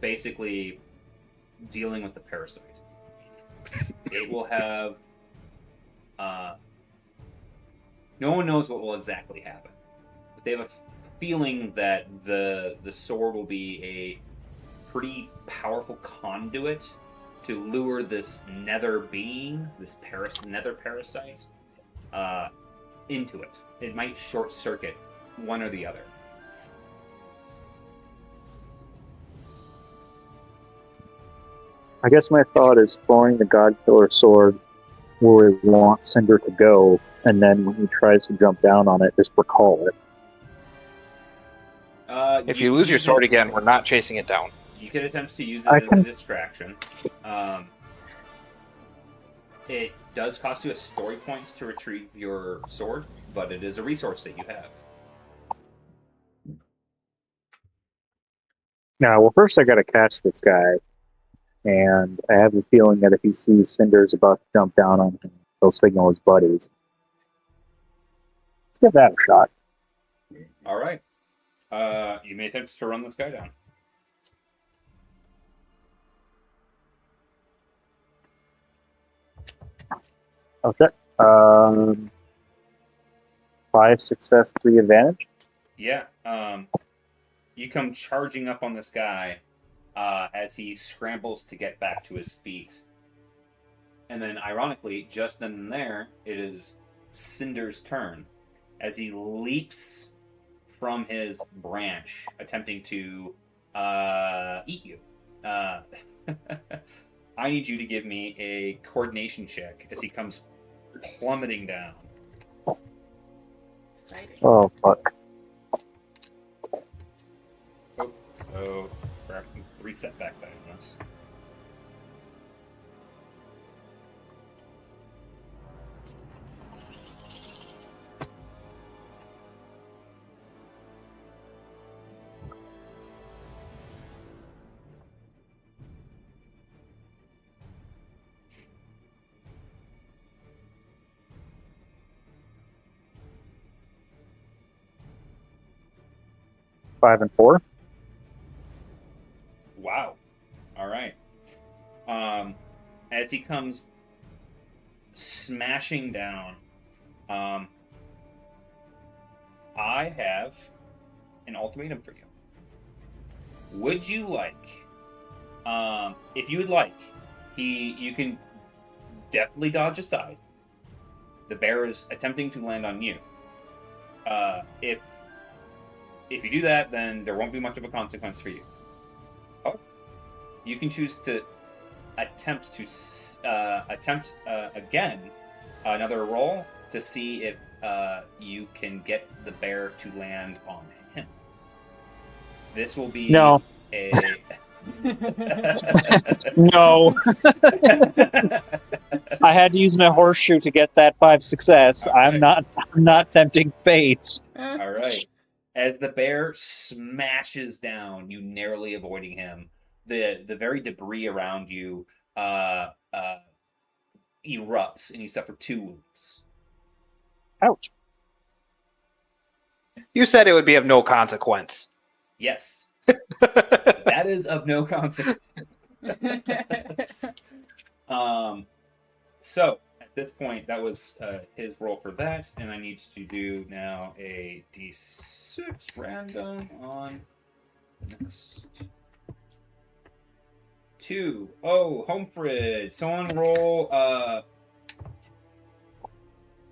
basically dealing with the parasite. It will have no one knows what will exactly happen, but they have a feeling that the sword will be a pretty powerful conduit to lure this nether being, this nether parasite, into it. It might short circuit one or the other. I guess my thought is throwing the God Killer sword where we want Cinder to go, and then when he tries to jump down on it, just recall it. If you lose your sword again, we're not chasing it down. You could attempt to use it as a distraction. It does cost you a story point to retrieve your sword, but it is a resource that you have. Now, well, first I gotta catch this guy, and I have a feeling that if he sees Cinder's about to jump down on him, he'll signal his buddies. Let's give that a shot. All right. You may attempt to run this guy down. Okay. 5 success, 3 advantage. Yeah. You come charging up on this guy as he scrambles to get back to his feet. And then, ironically, just then and there, it is Cinder's turn as he leaps from his branch, attempting to eat you. I need you to give me a coordination check as he comes plummeting down. Exciting. Oh, fuck. Oh, so reset back that on this. Five and 4. Wow. All right. As he comes smashing down, I have an ultimatum for you. Would you like, if you would like, you can definitely dodge aside. The bear is attempting to land on you. If you do that, then there won't be much of a consequence for you. Oh, you can choose to attempt again another roll to see if you can get the bear to land on him. This will be No. a No. I had to use my horseshoe to get that 5 success. Okay. I'm not tempting fate. All right. As the bear smashes down, you narrowly avoiding him. The very debris around you erupts, and you suffer 2 wounds. Ouch. You said it would be of no consequence. Yes, that is of no consequence. So at this point, that was his roll for that, and I need to do now a d6 random on the next. 2. Oh, Homefrid. Someone roll.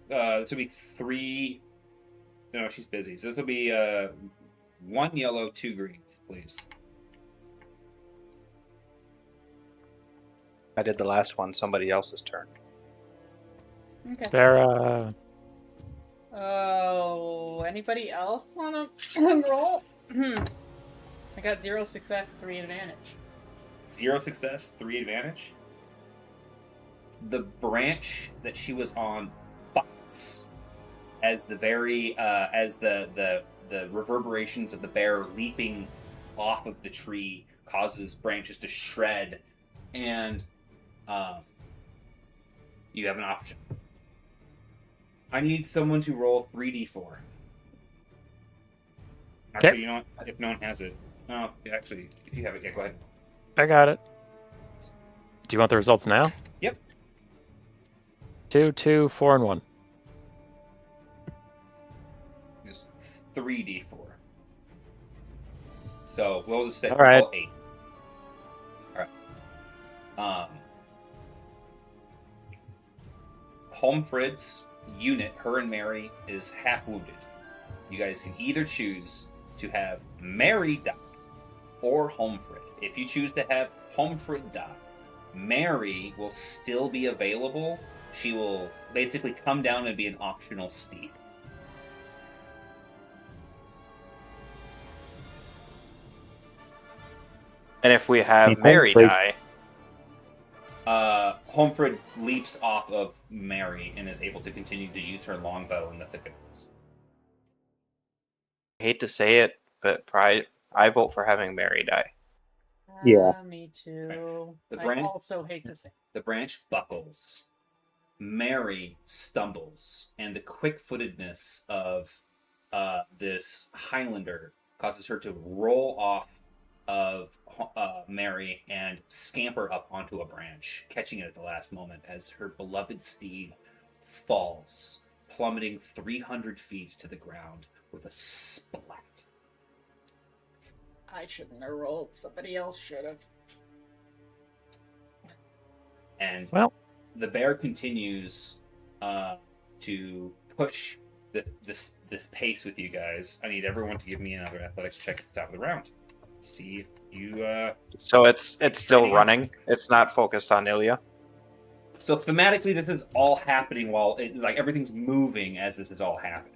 This will be 3. No, she's busy. So this will be 1 yellow, 2 greens, please. I did the last one. Somebody else's turn. Okay. Sarah. Oh, anybody else want to roll? I got 0 success, 3 advantage. 0 success, 3 advantage. The branch that she was on buckles as the reverberations of the bear leaping off of the tree causes branches to shred, and you have an option. I need someone to roll 3d4. Actually, Okay. you know what? If no one has it, no, actually, if you have it, yeah, go ahead. I got it. Do you want the results now? Yep. 2, 2, 4, and 1. It's 3d4. So we'll just say All right. 8. All right. Homefrid's unit, her and Mary, is half wounded. You guys can either choose to have Mary die or Homefrid. If you choose to have Homefrid die, Mary will still be available. She will basically come down and be an optional steed. And if we have Hey, Mary Homefrid. die, Homefrid leaps off of Mary and is able to continue to use her longbow in the thickets. I hate to say it, but I vote for having Mary die. Yeah. Me too. The I branch- also hate to say. The branch buckles. Mary stumbles, and the quick-footedness of this Highlander causes her to roll off of Mary and scamper up onto a branch, catching it at the last moment as her beloved steed falls, plummeting 300 feet to the ground with a splat. I shouldn't have rolled. Somebody else should have. And Well. the bear continues to push this pace with you guys. I need everyone to give me another athletics check at the top of the round. See if you. So it's still Training. running. It's not focused on Ilya. So thematically, this is all happening while everything's moving as this is all happening.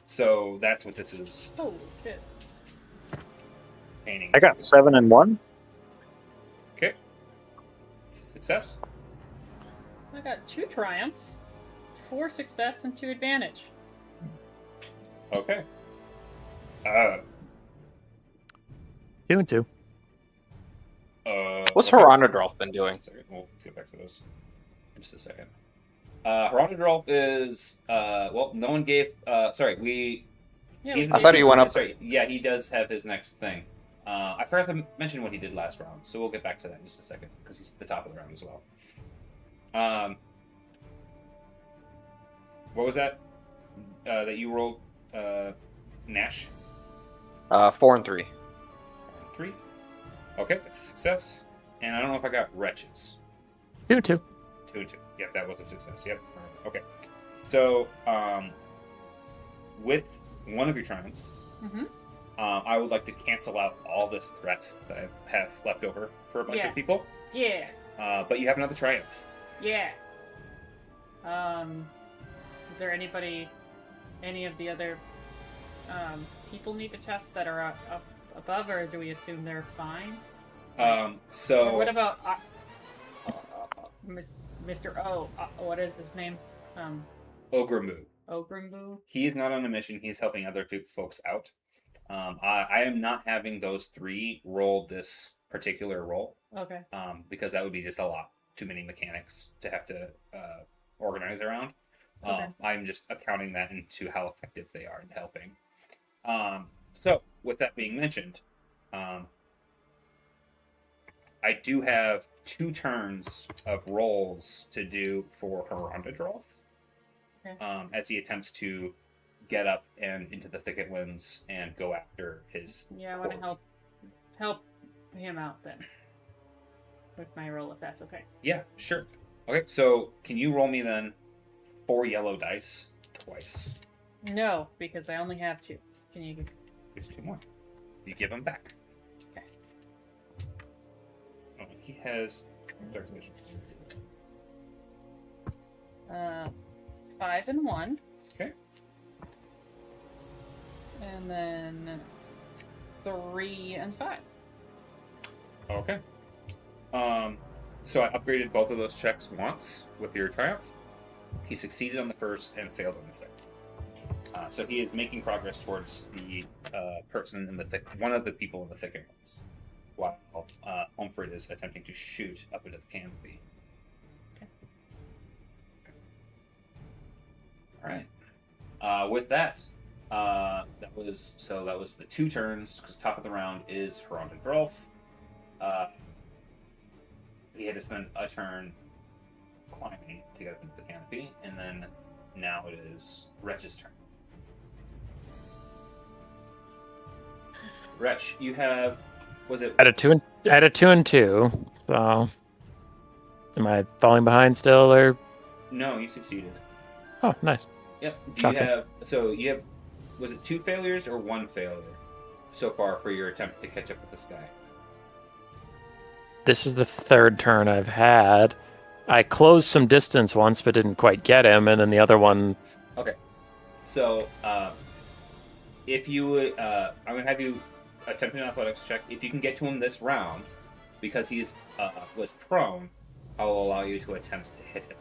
So that's what this is Holy shit. painting. I got 7 and 1. Okay. Success. I got 2 triumph, 4 success, and 2 advantage. Okay. 2 and 2. What's okay. Heronadrolf been doing? Sorry, we'll get back to those in just a second. Heronadrolf is well, no one gave. Sorry, Yeah, he's- we I thought he went up. Sorry, yeah, he does have his next thing. I forgot to mention what he did last round, so we'll get back to that in just a second because he's at the top of the round as well. What was that that you rolled, Nash? 4 and 3. 3. Okay, that's a success. And I don't know if I got wretches. 2 and 2. 2 and 2. Yep, that was a success. Yep. Okay. So, with one of your triumphs, Mm-hmm. I would like to cancel out all this threat that I have left over for a bunch Yeah. of people. Yeah. But you have another triumph. Yeah. Is there any of the other people need to test that are up above, or do we assume they're fine? So Or what about Mr. O? What is his name? Ogremoo. Ogrimbu? He is not on a mission. He's helping other folks out. I am not having those 3 roll this particular roll. Okay. Because that would be just a lot too many mechanics to have to organize around. Okay. I'm just accounting that into how effective they are in helping. So, with that being mentioned, I do have 2 turns of rolls to do for Heronadrolf. Okay. As he attempts to get up and into the thicket winds and go after his. Yeah, I want to cord. help him out then. with my roll if that's okay. Yeah, sure. Okay, so can you roll me then 4 yellow dice twice? No, because I only have 2. Can you? There's 2 more. You give them back. Okay. Oh, he has dark vision. 5 and 1. Okay. And then 3 and 5. Okay. So I upgraded both of those checks once with your triumph. He succeeded on the first and failed on the second. So he is making progress towards the person in the one of the people in the thicket rooms, while Humfred is attempting to shoot up into the canopy. Okay. All right. With that, that was the 2 turns. Because top of the round is Haran and Drolf. He had to spend a turn climbing to get up into the canopy, and then now it is Wretch's turn. Wretch, you have, was it? I had a 2 and 2. So, am I falling behind still, or? No, you succeeded. Oh, nice. Yep. Shocking. You have, was it 2 failures or 1 failure so far for your attempt to catch up with this guy? This is the 3rd turn I've had. I closed some distance once, but didn't quite get him, and then the other one. Okay. So, if you would, I'm going to have you attempt an athletics check. If you can get to him this round, because he's was prone, I will allow you to attempt to hit him.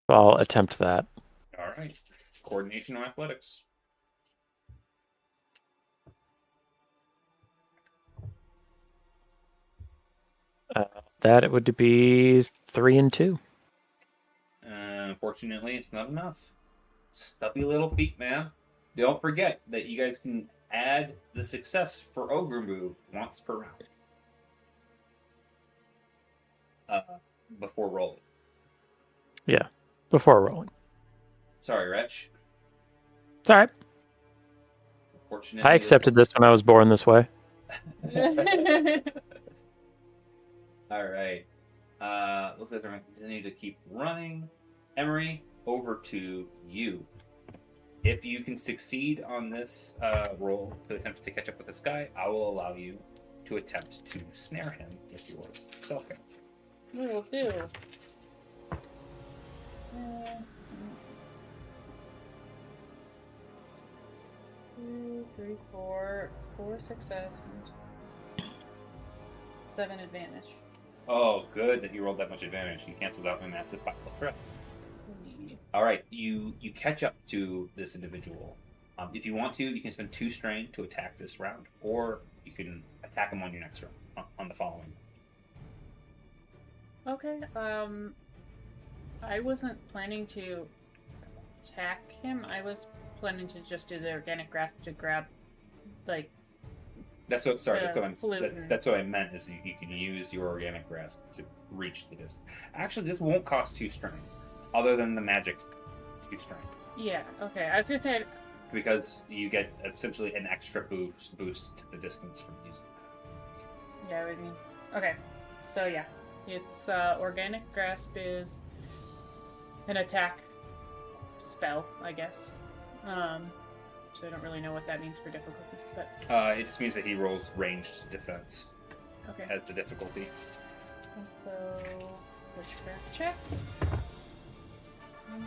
I'll attempt that. All right. Coordination or athletics. That it would be 3 and 2. Unfortunately, it's not enough. Stubby little feet, man. Don't forget that you guys can add the success for Homebrew once per round. Before rolling. Yeah, before rolling. Sorry, Wretch. It's all right. Unfortunately, I accepted this when I was born this way. All right. Those guys are going to continue to keep running. Emery, over to you. If you can succeed on this roll to attempt to catch up with this guy, I will allow you to attempt to snare him with your self-hand. Will do. 2, 3, 4. 4 success. 7 advantage. Oh, good that you rolled that much advantage. You canceled out my massive 5 threat. All right, you catch up to this individual. If you want to, you can spend 2 strain to attack this round, or you can attack him on your next round, on the following. Okay. I wasn't planning to attack him. I was planning to just do the organic grasp to grab, like. That's what. Sorry, flute that's what I meant. Is you can use your organic grasp to reach the distance. Actually, this won't cost 2 strain, other than the magic 2 strain. Yeah. Okay. I was gonna say. Because you get essentially an extra boost to the distance from using that. Yeah. I mean. Okay. So yeah, it's organic grasp is an attack spell, I guess. So I don't really know what that means for difficulty, but It just means that he rolls ranged defense okay. as the difficulty. And so witchcraft check. 1, 2,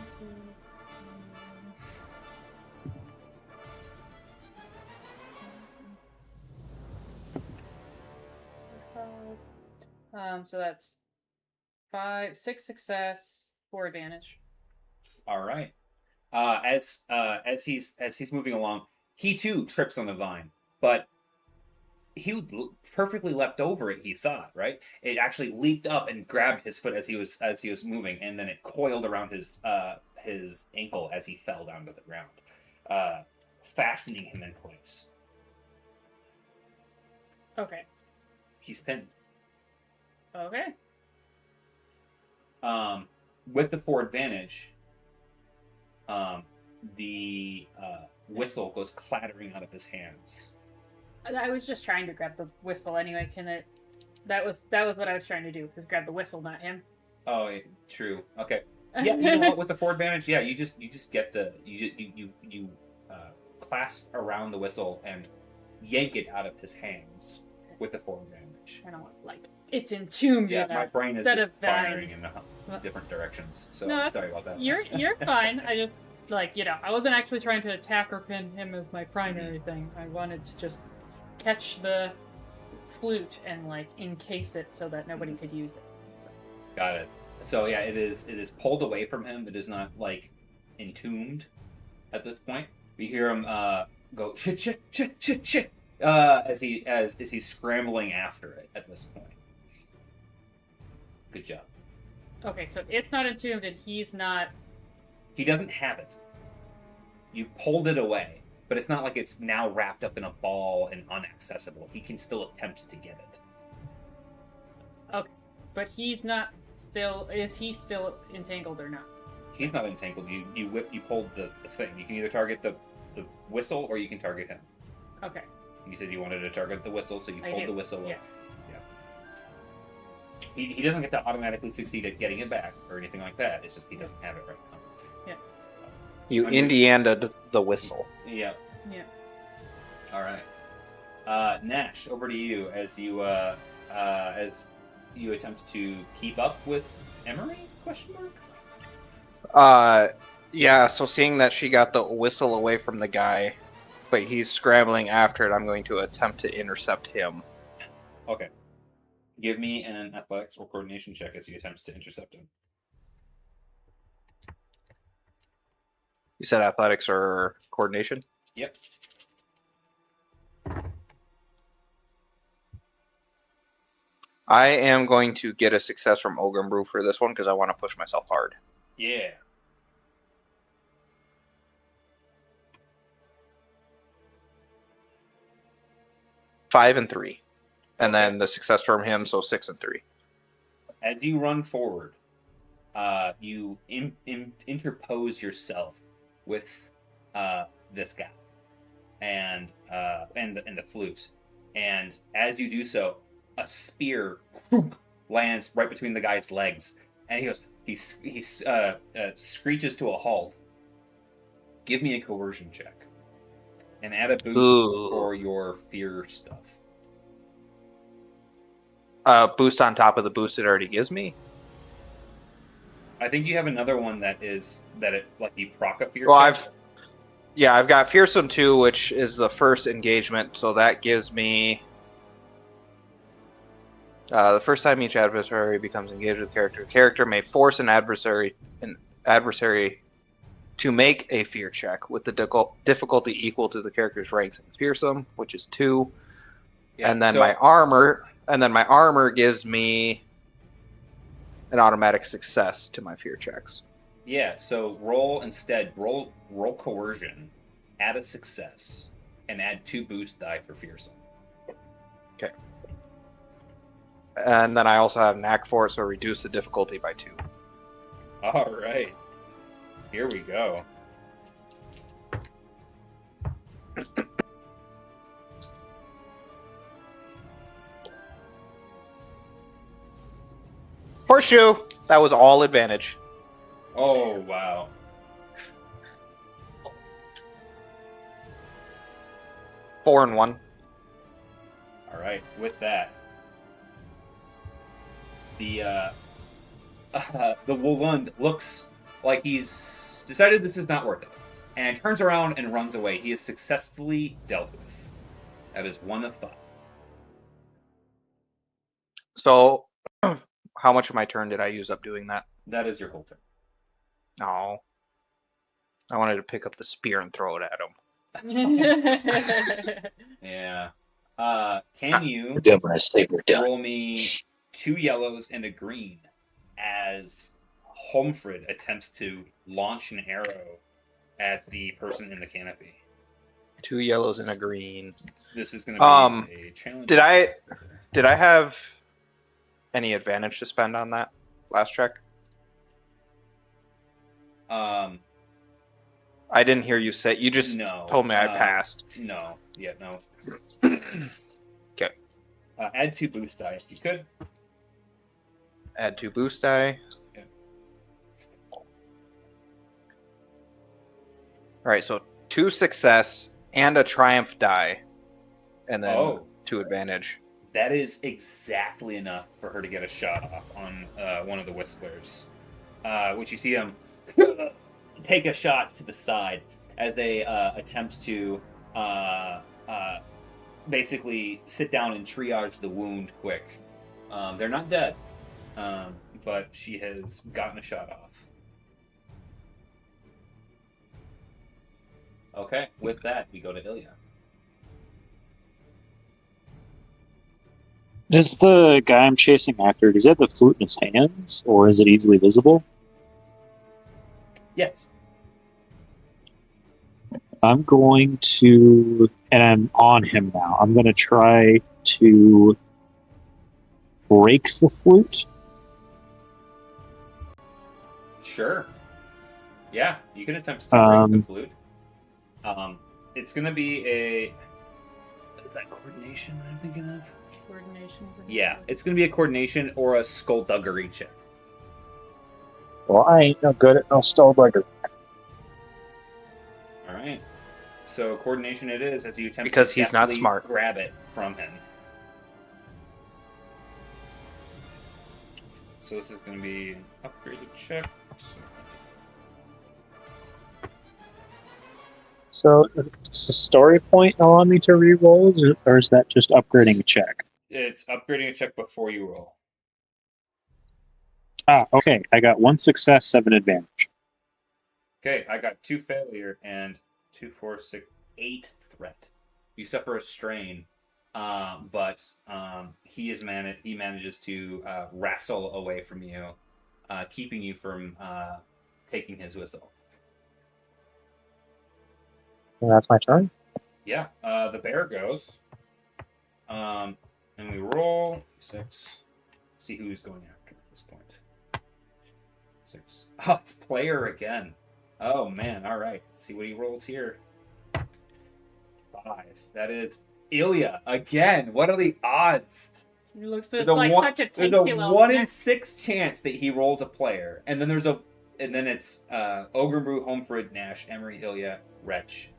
3, 5. So that's 6 success, 4 advantage. All right. As he's moving along, he too trips on the vine, but he perfectly leapt over it. He thought, right? It actually leaped up and grabbed his foot as he was moving, and then it coiled around his ankle as he fell down to the ground, fastening him in place. Okay. He's pinned. Okay. With the 4 advantage, the whistle goes clattering out of his hands I was just trying to grab the whistle anyway. Can it? That was what I was trying to do. Was grab the whistle, not him. Oh, yeah, true. Okay. Yeah, you know what? With the 4 advantage, yeah, you just get the you clasp around the whistle and yank it out of his hands with the 4 advantage. I don't want, like, it's entombed. Yeah, in a my brain is set just of firing vines. in different directions. So No, sorry about that. You're fine. I just I wasn't actually trying to attack or pin him as my primary thing. I wanted to just catch the flute and encase it so that nobody could use it. So. Got it. So yeah, it is pulled away from him. It is not entombed at this point. We hear him go shit shit shit shit shit as he's scrambling after it at this point. Good job. Okay, so it's not entombed and he's not. He doesn't have it. You've pulled it away, but it's not like it's now wrapped up in a ball and unaccessible. He can still attempt to get it. Okay, but he's not still. Is he still entangled or not? He's not entangled. You pulled the thing. You can either target the whistle or you can target him. Okay. You said you wanted to target the whistle, so you pulled the whistle. Yes. Yeah. He doesn't get to automatically succeed at getting it back or anything like that. It's just he doesn't have it right now. Yeah. You Indiana'd the whistle. Yeah. Yeah. All right. Nash, over to you as you attempt to keep up with Emery? Question mark. Yeah. So seeing that she got the whistle away from the guy, but he's scrambling after it, I'm going to attempt to intercept him. Okay. Give me an athletics or coordination check as he attempts to intercept him. You said athletics or coordination? Yep. I am going to get a success from Homebrew for this one because I want to push myself hard. Yeah. Five and 3. And then the success from him, so 6 and 3. As you run forward, you interpose yourself with this guy and the flute, and as you do so, a spear lands right between the guy's legs, and he screeches to a halt. Give me a coercion check, and add a boost for your fear stuff. Boost on top of the boost it already gives me? I think you have another one that you proc a fear Well, check. I've got Fearsome 2, which is the first engagement, so that gives me... the first time each adversary becomes engaged with the character may force an adversary to make a fear check with the difficulty equal to the character's ranks in Fearsome, which is 2. Yeah, and then my armor gives me an automatic success to my fear checks. Yeah, so roll coercion, add a success, and add 2 boost die for fearsome. Okay. And then I also have knack for it, so reduce the difficulty by 2. All right. Here we go. Horseshoe! That was all advantage. Oh, wow. Four and 1. All right, with that, the Wolund looks like he's decided this is not worth it, and turns around and runs away. He is successfully dealt with. That is 1 of 5. So, how much of my turn did I use up doing that? That is your whole turn. No. I wanted to pick up the spear and throw it at him. Yeah. Can you We're done when I say we're done. roll me 2 yellows and a green as Homefred attempts to launch an arrow at the person in the canopy? 2 yellows and a green. This is going to be a challenge. Did I have any advantage to spend on that last check? I didn't hear you say. You just No. told me I passed. No. Yeah, no. Okay. Add 2 boost die if you could. Add 2 boost die. Yeah. All right, so 2 success and a triumph die, and then 2 advantage. That is exactly enough for her to get a shot off on one of the whistlers. Which you see them take a shot to the side as they attempt to basically sit down and triage the wound quick. They're not dead, but she has gotten a shot off. Okay, with that, we go to Ilya. Does the guy I'm chasing after, does he have the flute in his hands, or is it easily visible? Yes. I'm going to, and I'm on him now, I'm going to try to break the flute. Sure. Yeah, you can attempt to break the flute. It's going to be a... Is that coordination I'm thinking of? Coordination's Yeah, it's going to be a coordination or a skullduggery check. Well, I ain't no good at no skullduggery. All right. So coordination it is as you attempt Because to he's not deftly smart. grab it from him. So this is going to be an upgraded check. So, does the story point allow me to re-roll, or is that just upgrading a check? It's upgrading a check before you roll. Okay. I got 1 success, 7 advantage. Okay, I got 2 failure and 2, 4, 6, 8 threat. You suffer a strain, but he manages to wrestle away from you, keeping you from taking his whistle. And that's my turn. Yeah, the bear goes, and we roll 6. See who's going after at this point. 6. Oh, it's player again. Oh man, all right. Let's see what he rolls here. 5. That is Ilya again. What are the odds? It looks just like such a tasty There's a little 1 in snack. 6 chance that he rolls a player, and then it's Homebrew, Homebrew, Nash, Emery, Ilya, Wretch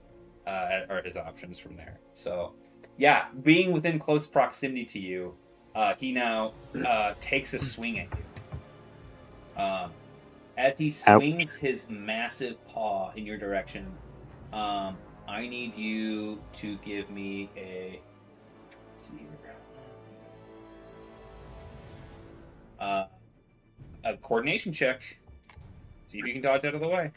are his options from there. So, yeah, being within close proximity to you, he now takes a swing at you. As he swings his massive paw in your direction, I need you to give me a... Let's see here. A coordination check. See if you can dodge out of the way.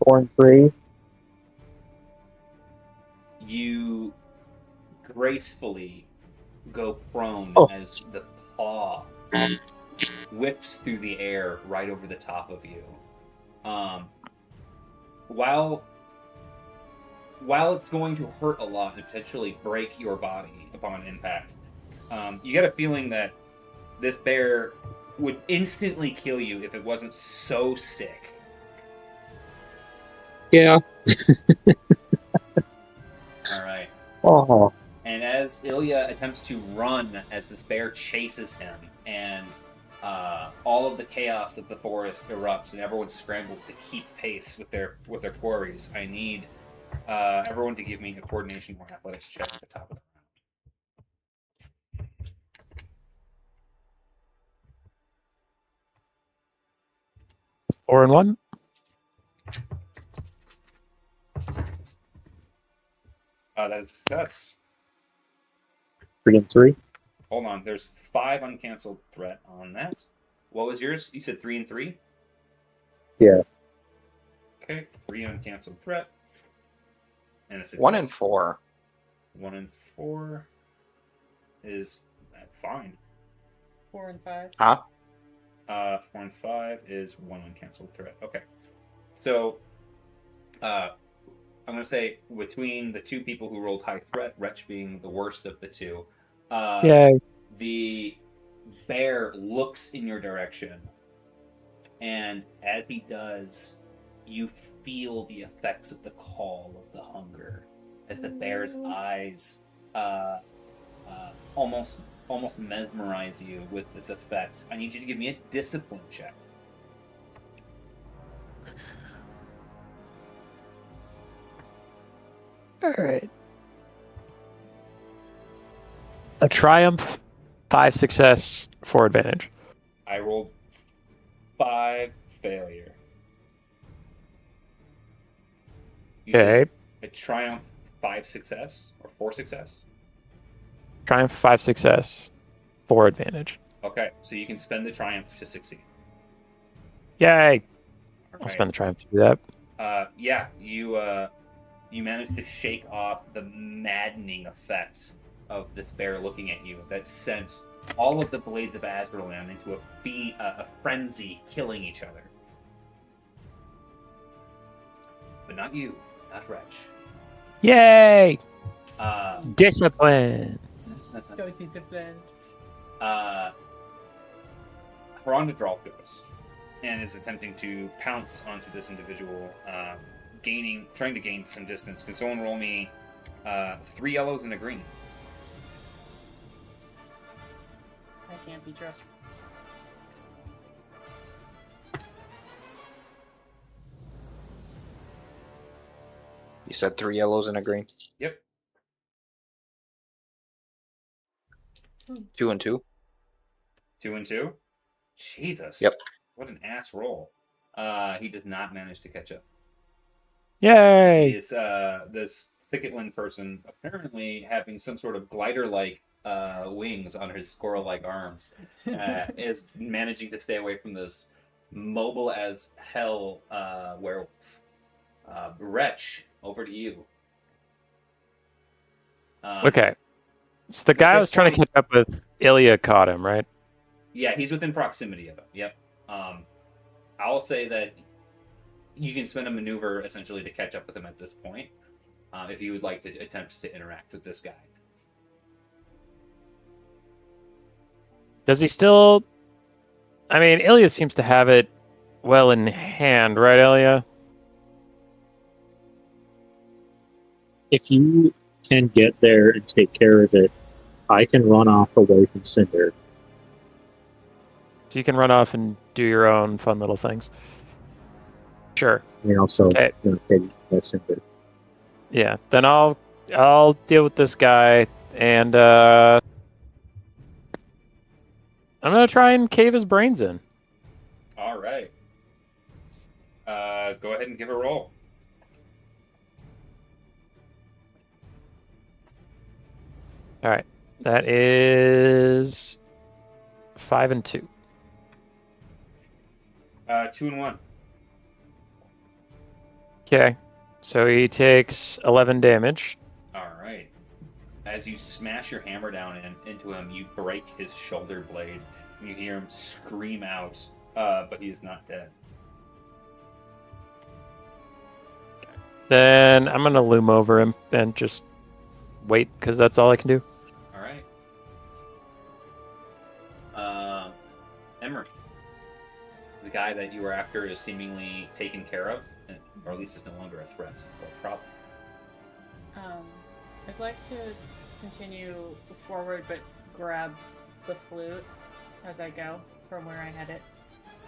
Four and 3. You gracefully go prone as the paw whips through the air right over the top of you. While it's going to hurt a lot and potentially break your body upon impact, you get a feeling that this bear would instantly kill you if it wasn't so sick. Yeah. All right. Oh. And as Ilya attempts to run as this bear chases him, and all of the chaos of the forest erupts, and everyone scrambles to keep pace with their quarries, I need everyone to give me a coordination or athletics check at the top of the round. 4 and 1. That is success. 3 and 3. Hold on, there's 5 uncanceled threat on that. What was yours? You said 3 and 3? Yeah. Okay, 3 uncanceled threat. And a success. 1 and 4. 1 and 4 is fine. 4 and 5. Huh? 4 and 5 is 1 uncanceled threat. Okay. So, I'm going to say between the two people who rolled high threat, Wretch being the worst of the two, Yay. the bear looks in your direction, and as he does, you feel the effects of the call of the hunger as the bear's eyes almost mesmerize you with this effect. I need you to give me a discipline check. All right. A triumph, 5 success, 4 advantage. I rolled 5 failure. You said Okay. a triumph, 5 success, or 4 success? Triumph, 5 success, 4 advantage. Okay, so you can spend the triumph to succeed. Yay! I'll Right. spend the triumph to do that. Yeah, you managed to shake off the maddening effects of this bear looking at you that sent all of the blades of Azralan into a frenzy, killing each other. But not you, not Wretch. Yay! Uh, Discipline. Go to defend. Harangadrolf goes and is attempting to pounce onto this individual, trying to gain some distance. Can someone roll me 3 yellows and a green? I can't be trusted. You said 3 yellows and a green. Yep. 2 and 2. 2 and 2? Jesus. Yep. What an ass roll. He does not manage to catch up. Yay! He is this thicketland person apparently having some sort of glider-like wings on his squirrel-like arms, is managing to stay away from this mobile as hell werewolf. Wretch, over to you. Okay. So the guy I this was trying to point- catch up with, Ilya caught him, right? Yeah, he's within proximity of him. Yep. I'll say that you can spend a maneuver essentially to catch up with him at this point, if you would like to attempt to interact with this guy. Does he still... I mean, Ilya seems to have it well in hand, right, Ilya? If you can get there and take care of it, I can run off away from Cinder. So you can run off and do your own fun little things. Sure. And also, Okay. take Cinder. Yeah. Then I'll deal with this guy, and I'm gonna try and cave his brains in. All right. Go ahead and give a roll. All right. That is 5 and 2. 2 and 1. Okay. So he takes 11 damage. All right. As you smash your hammer down into him, you break his shoulder blade. And you hear him scream out, but he is not dead. Then I'm gonna loom over him and just wait, because that's all I can do. All right. Emery, the guy that you were after is seemingly taken care of, or at least is no longer a threat or a problem. I'd like to continue forward, but grab the flute as I go from where I had it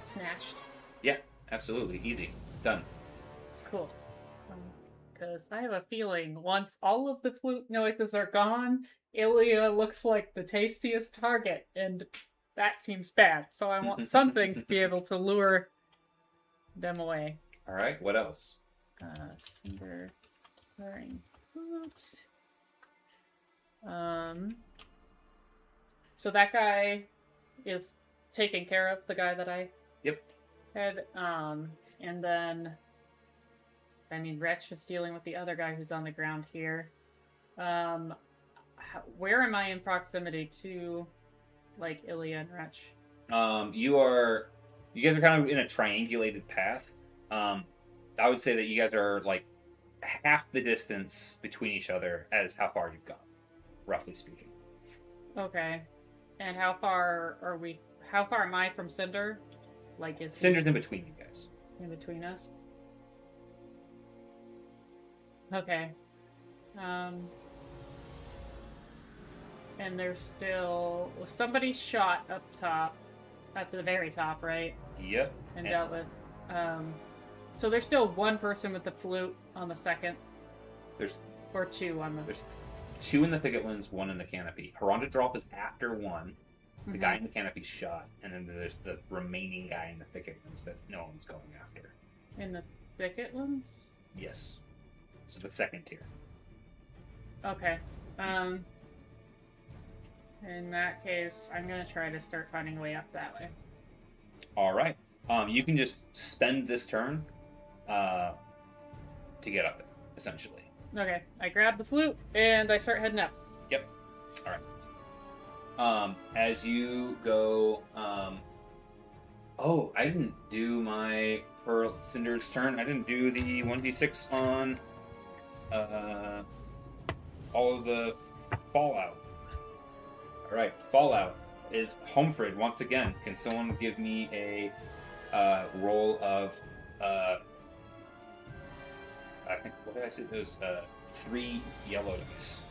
snatched. Yeah, absolutely. Easy. Done. Cool. Because I have a feeling once all of the flute noises are gone, Ilya looks like the tastiest target, and that seems bad. So I want something to be able to lure them away. All right. What else? Cinder wearing flute. So that guy is taken care of, the guy that I Yep. had. And then, I mean, Wretch is dealing with the other guy who's on the ground here. Where am I in proximity to, like, Ilya and Wretch? You guys are kind of in a triangulated path. I would say that you guys are like half the distance between each other as how far you've gone, roughly speaking. Okay. And how far are we? How far am I from Cinder? Like, is he Cinder's in between you guys. in between us? Okay. And there's still somebody shot up top, at the very top, right? Yep. And dealt with. So there's still one person with the flute on the second, There's or two on the. There's 2 in the thicketlands, 1 in the canopy. Drop is after 1. The guy in the canopy's shot, and then there's the remaining guy in the thicketlands that no one's going after. In the thicketlands? Yes. So the second tier. Okay. In that case, I'm gonna try to start finding a way up that way. All right. You can just spend this turn to get up there, essentially. Okay, I grab the flute and I start heading up. Yep. All right. As you go, oh, I didn't do for Cinder's turn. I didn't do the 1d6 on all of the fallout. All right, fallout is Homefred once again. Can someone give me a roll of I think, what did I say? It was 3 yellow dice.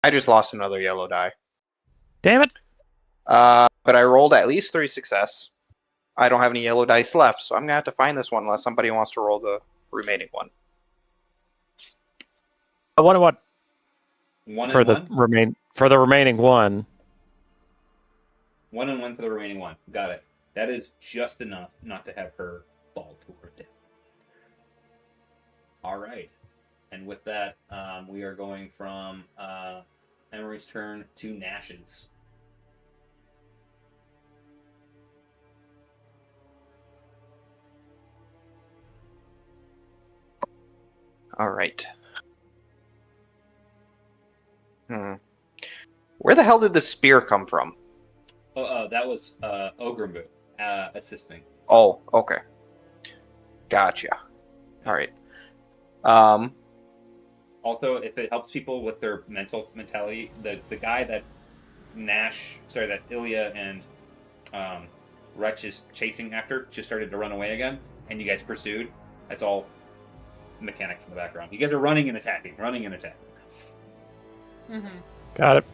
I just lost another yellow die. Damn it! But I rolled at least 3 success. I don't have any yellow dice left, so I'm gonna have to find this one unless somebody wants to roll the remaining one. I wonder what 1 for and the 1? for the remaining one. 1 and 1 for the remaining one. Got it. That is just enough not to have her fall to her death. All right. And with that, we are going from Emery's turn to Nash's. All right. Where the hell did the spear come from? That was Ogrenbu assisting. Oh, okay. Gotcha. All right. Also, if it helps people with their mentality, the guy that Ilya and Wretch is chasing after just started to run away again, and you guys pursued. That's all mechanics in the background. You guys are running and attacking. Mm-hmm. Got it.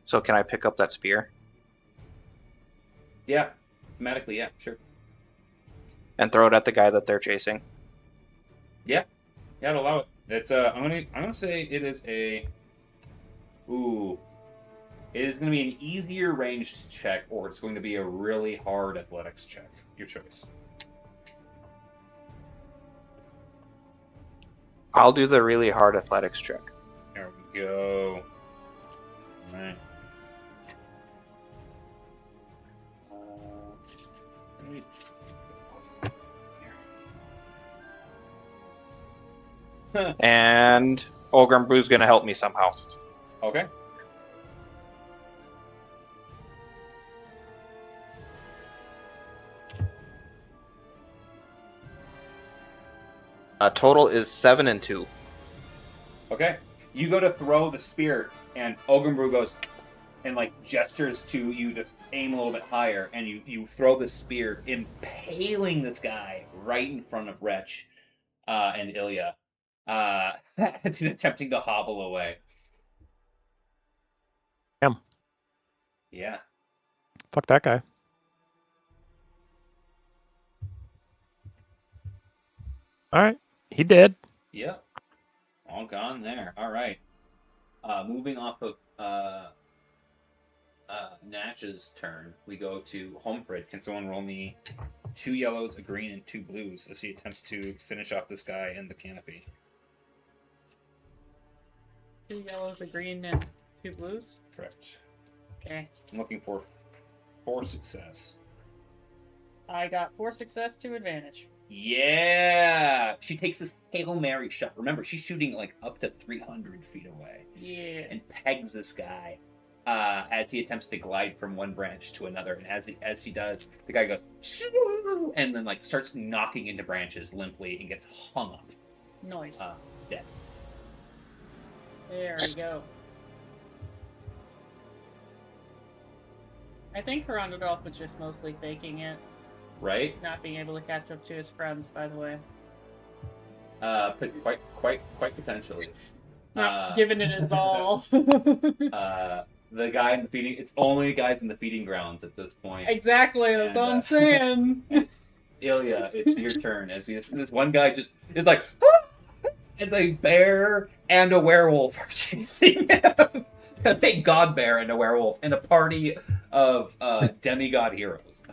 So can I pick up that spear Yeah, thematically, yeah, sure. and throw it at the guy that they're chasing? Yeah, I'd allow it. It's I'm gonna say it is a. Ooh, it is gonna be an easier ranged check, or it's going to be a really hard athletics check. Your choice. I'll do the really hard athletics check. There we go. All right. And Ogrenbrew's gonna help me somehow. Okay. Total is 7 and 2. Okay. You go to throw the spear, and Ogrenbrew goes and like gestures to you to aim a little bit higher, and you throw the spear, impaling this guy right in front of Wretch and Ilya. As he's attempting to hobble away. Damn. Yeah. Fuck that guy. All right, he did. Yep. All gone there. All right. Moving off of Nash's turn, we go to Homefred. Can someone roll me 2 yellows, a green, and 2 blues as he attempts to finish off this guy in the canopy? 2 yellows, a green, and 2 blues. Correct. Okay. I'm looking for 4 success. I got 4 success, 2 advantage. Yeah! She takes this Hail Mary shot. Remember, she's shooting like up to 300 feet away. Yeah. And pegs this guy as he attempts to glide from one branch to another. And as he does, the guy goes, shoo, and then like starts knocking into branches limply and gets hung up. Nice. Dead. There we go. I think Herondadolf was just mostly faking it, Right? not being able to catch up to his friends, by the way. Quite potentially. Not giving it his all. The guy in the feeding, it's only guys in the feeding grounds at this point. Exactly, that's all I'm saying. Ilya, it's your turn. As this one guy just is like, ah! And a bear and a werewolf are chasing him. A god bear and a werewolf and a party of demigod heroes.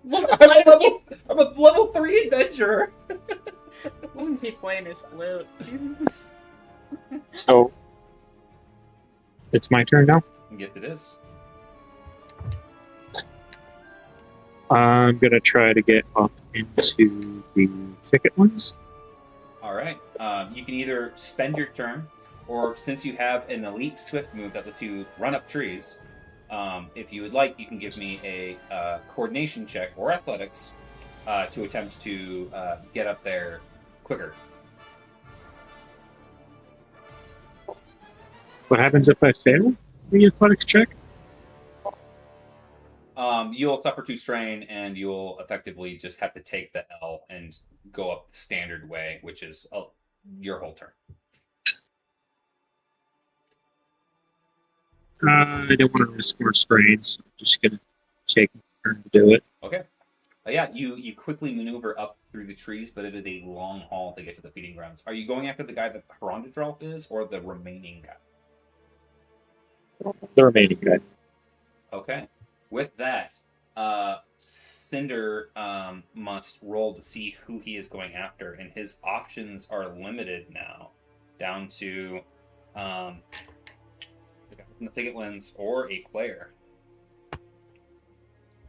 I'm a level 3 adventurer. Wasn't he playing his flute? So, it's my turn now. Yes, it is. I'm gonna try to get up into the thicket ones. All right. You can either spend your turn, or since you have an elite swift move that lets you run up trees, if you would like, you can give me a coordination check or athletics to attempt to get up there quicker. What happens if I fail the athletics check? You'll suffer 2 strain, and you'll effectively just have to take the L and go up the standard way, which is your whole turn. I don't want to risk more strain, so I'm just gonna take a turn to do it. Okay. Yeah, you quickly maneuver up through the trees, but it is a long haul to get to the feeding grounds. Are you going after the guy that Herondadolf is, or the remaining guy? The remaining guy. Okay. With that, Cinder must roll to see who he is going after, and his options are limited now, down to the guy from the Thicket Lens or a player.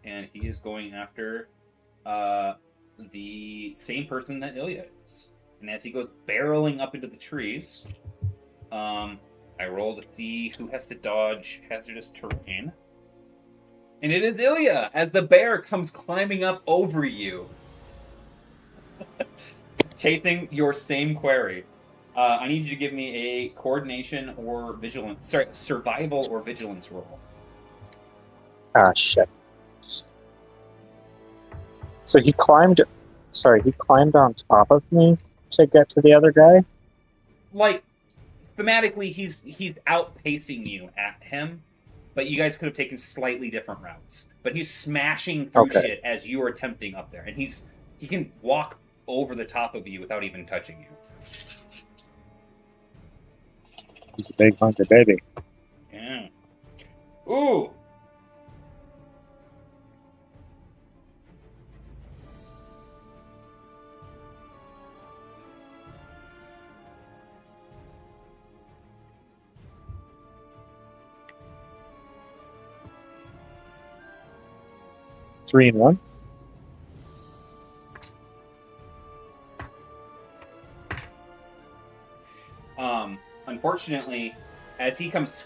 And he is going after the same person that Ilya is. And as he goes barreling up into the trees, I roll to see who has to dodge hazardous terrain. And it is Ilya, as the bear comes climbing up over you. Chasing your same quarry. I need you to give me a coordination or survival or vigilance roll. Ah, shit. So he climbed on top of me to get to the other guy? Like, thematically, he's outpacing you at him, but you guys could have taken slightly different routes. But he's smashing through shit as you are attempting up there, and he can walk over the top of you without even touching you. He's a big hunter, baby. Yeah. Ooh. Three and one. Unfortunately, as he comes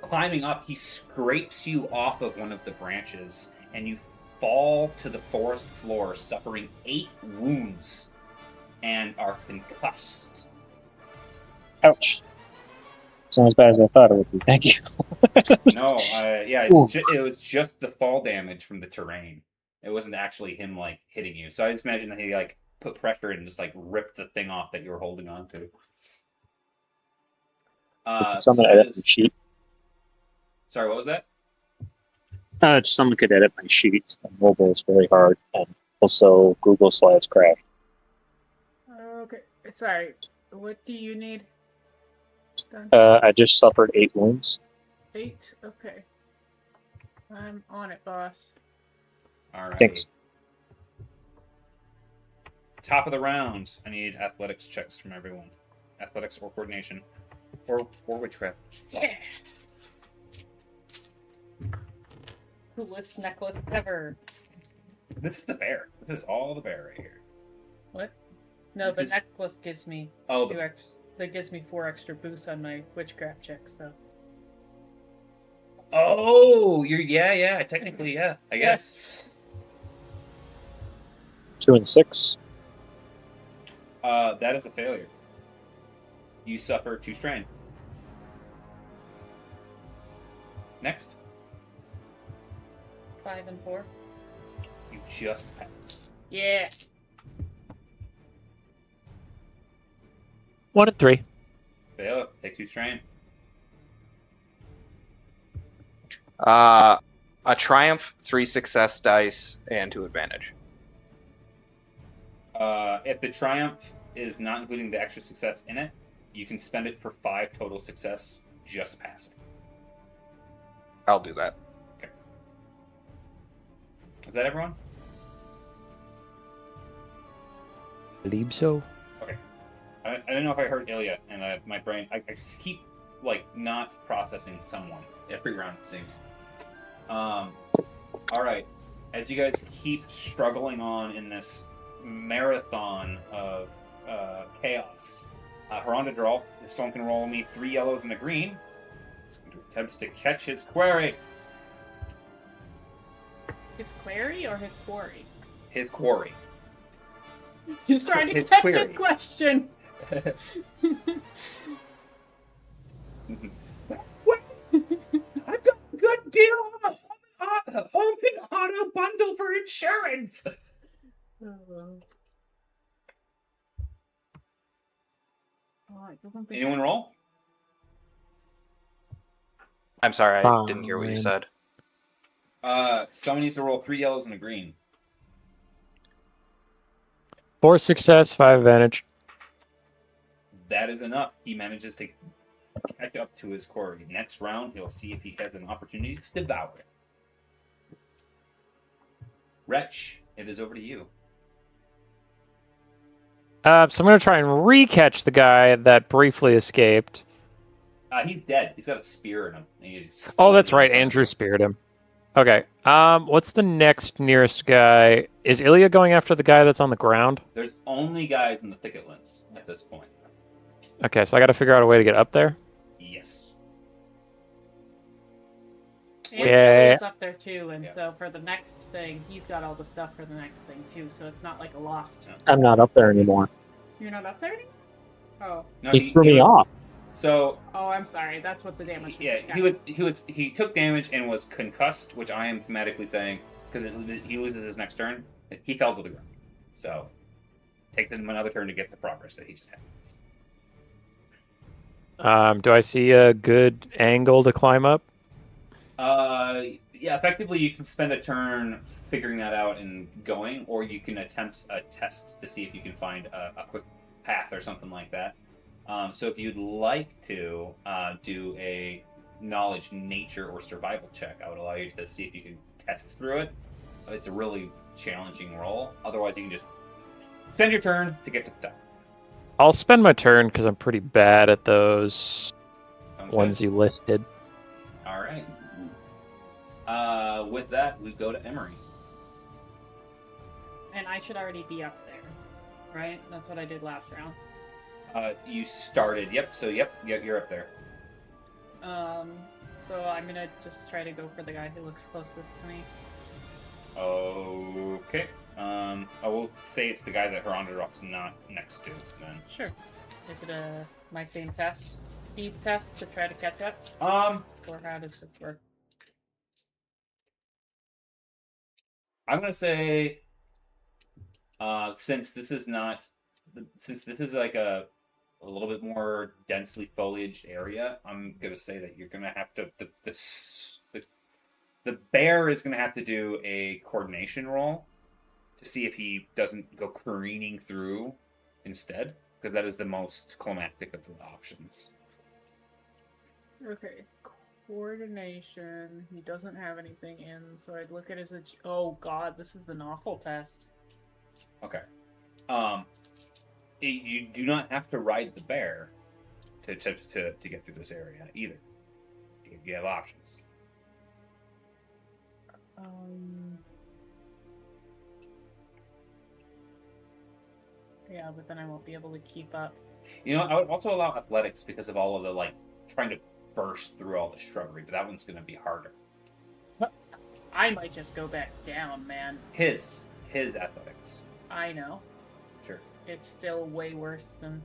climbing up, he scrapes you off of one of the branches, and you fall to the forest floor, suffering 8 wounds, and are concussed. Ouch. It's not as bad as I thought it would be. Thank you. No, it was just the fall damage from the terrain. It wasn't actually him like hitting you. So I just imagine that he like put pressure and just like ripped the thing off that you were holding on to. Someone edit my sheet. Sorry, what was that? Someone could edit my sheets. Mobile is very hard, and also Google Slides crash. Okay, sorry. What do you need done? I just suffered 8 wounds. 8? Okay. I'm on it, boss. Alright. Thanks. Top of the round. I need athletics checks from everyone. Athletics or coordination. Or witchcraft. Yeah. Coolest necklace ever. This is the bear. This is all the bear right here. What? No, This the is- necklace gives me Oh, that gives me 4 extra boosts on my witchcraft check, so. oh, yeah. Technically, yeah. I guess. 2 and 6. That is a failure. You suffer 2 strain. Next, 5 and 4. you just pass. Yeah. 1 and 3. Fail. Take 2 strain. A triumph, 3 success dice, and 2 advantage. If the triumph is not including the extra success in it, you can spend it for 5 total success just passing. I'll do that. Is that everyone? Believe so. I don't know if I heard Ilya, and my brain, I just keep not processing someone every round, it seems. All right, as you guys keep struggling on in this marathon of chaos, Herondadrolf, if someone can roll me 3 yellows and a green, it's going to attempt to catch his quarry. His query or his quarry? His quarry. He's trying to His catch query. his question. What? I've got a good deal on a home and auto bundle for insurance. Oh, it doesn't think Anyone roll? I'm sorry, I didn't hear what you Fine. said. Someone needs to roll 3 yellows and a green. 4 success, 5 advantage. That is enough. He manages to catch up to his quarry. Next round, he'll see if he has an opportunity to devour it. Wretch, it is over to you. So I'm going to try and recatch the guy that briefly escaped. He's dead. He's got a spear in him. Oh, that's right. Andrew speared him. Okay. What's the next nearest guy? Is Ilya going after the guy that's on the ground? There's only guys in the thicket limbs at this point. Okay, so I got to figure out a way to get up there. Yes. And Yeah. Zoe's up there too, and Yeah. so for the next thing, he's got all the stuff for the next thing too, so it's not like a lost. I'm not up there anymore. You're not up there anymore? Oh. No, He threw me off. So Oh, I'm sorry. That's what the damage yeah, he took damage and was concussed, which I am thematically saying because he loses his next turn. He fell to the ground, so takes him another turn to get the progress that he just had. Do I see a good angle to climb up? Yeah, effectively you can spend a turn figuring that out and going, or you can attempt a test to see if you can find a quick path or something like that. So if you'd like to do a knowledge, nature, or survival check, I would allow you to see if you can test through it. It's a really challenging roll. Otherwise, you can just spend your turn to get to the top. I'll spend my turn because I'm pretty bad at those Sounds ones good. you listed. All right. With that, we go to Emery. And I should already be up there, right? That's what I did last round. You started. Yep. So yep, you're up there. So I'm gonna just try to go for the guy who looks closest to me. Okay. I will say it's the guy that Herondadrolf's not next to. Then. Sure. Is it my same test, speed test to try to catch up, or how does this work? I'm gonna say, since this is like a little bit more densely foliaged area, I'm gonna say that you're gonna have to the bear is gonna have to do a coordination roll to see if he doesn't go careening through instead, because that is the most climactic of the options. Okay. Coordination. He doesn't have anything in, so I'd look at his. Oh God, this is an awful test. Okay. You do not have to ride the bear to get through this area either. You have options. Yeah, but then I won't be able to keep up. You know, I would also allow athletics because of all of the like trying to burst through all the shrubbery, but that one's going to be harder. I might just go back down, man. His athletics. I know. Sure. It's still way worse than.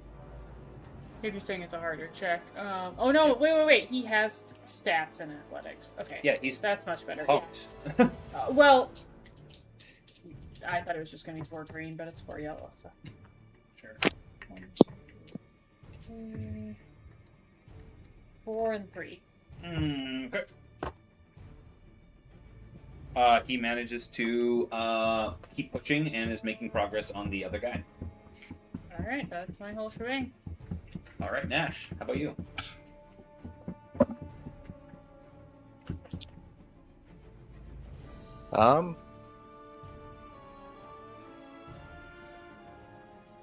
If you're saying it's a harder check. Oh no! Wait! He has stats in athletics. Okay. Yeah, he's That's much better. poked. Yeah. Well, I thought it was just gonna be 4 green, but it's 4 yellow. So. Sure. 1, 2, 3, 4 and 3. Okay. He manages to keep pushing and is making progress on the other guy. All right, that's my whole shebang. All right, Nash, how about you?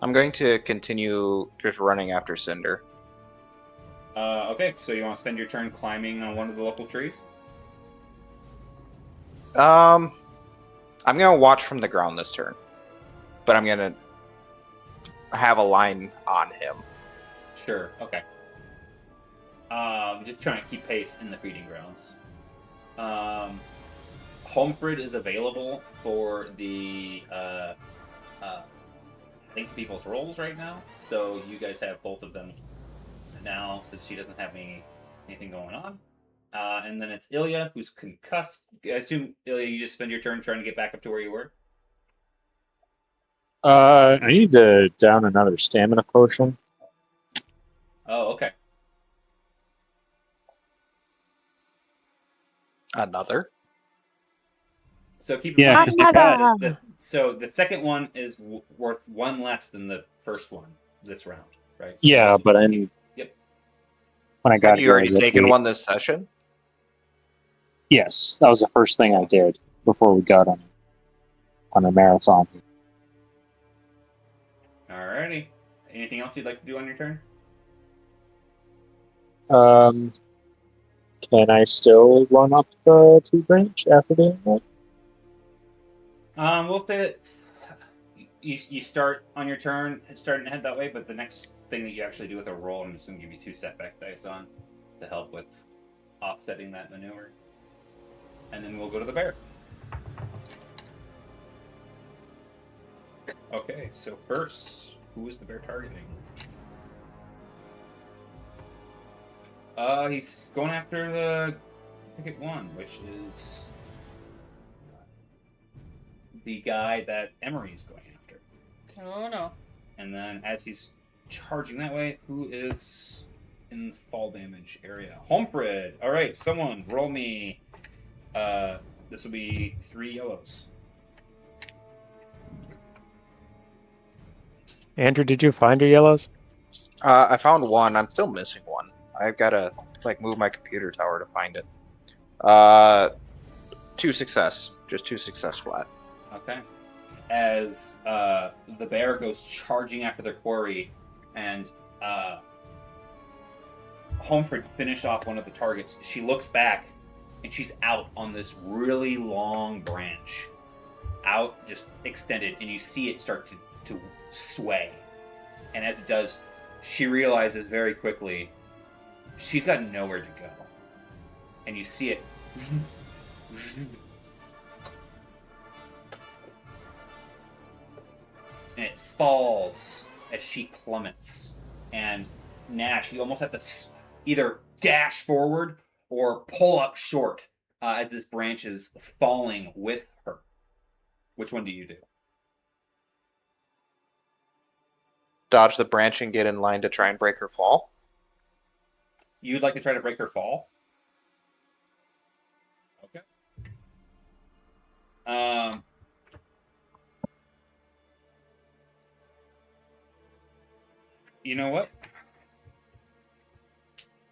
I'm going to continue just running after Cinder. Okay, so you want to spend your turn climbing on one of the local trees? I'm gonna watch from the ground this turn, but I'm gonna have a line on him. Sure. Okay. Just trying to keep pace in the feeding grounds. Homebrew is available for the link to people's rolls right now, so you guys have both of them now since she doesn't have anything going on. And then it's Ilya, who's concussed. I assume, Ilya, you just spend your turn trying to get back up to where you were? I need to down another stamina potion. Oh, okay. Another? So keep in Yeah, mind, 'cause you had so the second one is worth 1 less than the first one this round, right? Yeah, but I need. Yep. When I got Have you here, I already was at taken 8. one this session? Yes, that was the first thing I did before we got on a marathon. Alrighty. Anything else you'd like to do on your turn? Can I still run up the 2 branch after doing that? We'll say that you start on your turn, starting to head that way, but the next thing that you actually do with a roll, I'm just going to give you 2 setback dice on to help with offsetting that maneuver. And then we'll go to the bear. Okay, so first, who is the bear targeting? He's going after the ticket 1, which is the guy that Emery is going after. Oh no. And then as he's charging that way, who is in the fall damage area? Homefred. All right, someone roll me. This will be 3 yellows. Andrew, did you find your yellows? I found one. I'm still missing one. I've got to move my computer tower to find it. 2 success. Just 2 success flat. Okay. As the bear goes charging after their quarry, and Homefred finish off one of the targets, she looks back, and she's out on this really long branch. Out, just extended, and you see it start to sway. And as it does, she realizes very quickly she's got nowhere to go. And you see it and it falls as she plummets. And Nash, you almost have to either dash forward or pull up short as this branch is falling with her. Which one do you do? Dodge the branch and get in line to try and break her fall. You'd like to try to break her fall? Okay. You know what?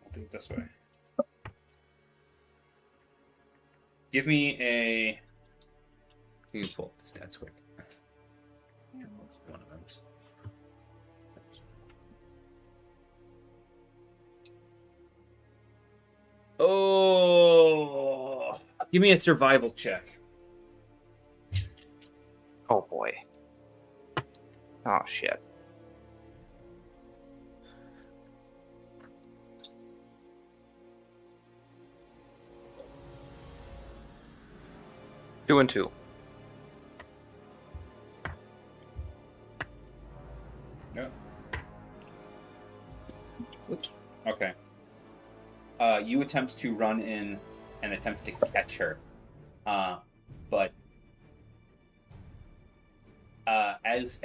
I'll do it this way. Give me a... You can pull up the stats quick. Yeah, what's one of those? Oh, give me a survival check. Oh boy. Oh shit. 2 and 2. Yeah. Oops. Okay. You attempt to run in and attempt to catch her, but as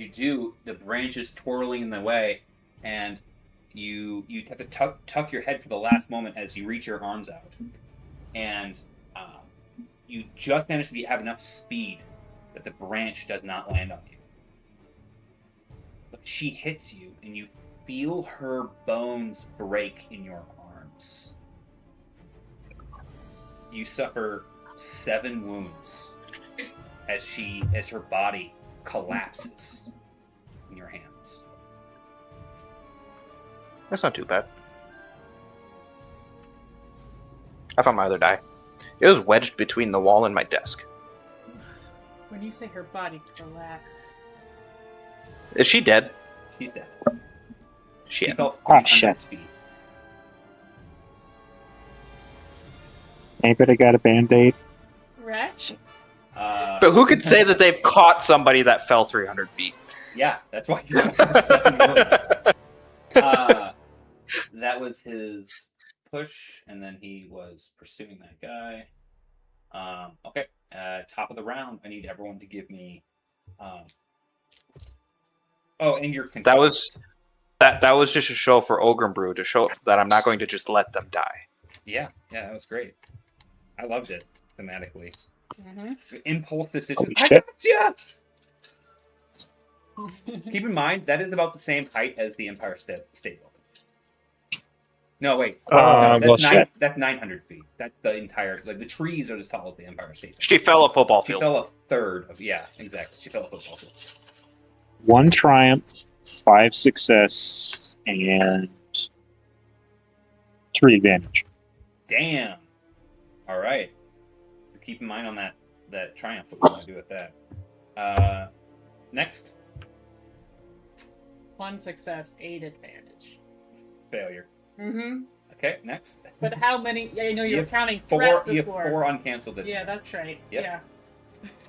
you do, the branch is twirling in the way, and you have to tuck your head for the last moment as you reach your arms out, and you just manage to have enough speed that the branch does not land on you. But she hits you, and you feel her bones break in your arms. You suffer 7 wounds as her body collapses in your hands. That's not too bad. I found my other die. It was wedged between the wall and my desk. When you say her body collapsed, Is she dead? She's dead. Shit. She fell Oh, 300 shit. feet. Anybody got a band-aid? Wretch. But who could say that they've caught somebody that fell 300 feet? Yeah, that's why you suffered 7 wounds. That was his push, and then he was pursuing that guy. Okay, top of the round, I need everyone to give me. And your That was just a show for Homebrew to show that I'm not going to just let them die. Yeah, that was great. I loved it thematically. Mm-hmm. Impulse decision. Holy I shit. gotcha! Keep in mind that is about the same height as the Empire State Building. No, wait. well, shit. That's 900 feet. That's the entire. Like the trees are as tall as the Empire State Building. She fell a football She field. fell a third of. Yeah, exactly. She fell a football field. 1 triumph, 5 success, and 3 advantage. Damn. All right. Keep in mind on that triumph what we're going to do with that. Next. 1 success, 8 advantage. Failure. Mm-hmm. Okay, next. But how many? Yeah, I know you were have counting 4. threat You have before. 4 uncancelled. Yeah, that's right. Yep. Yeah.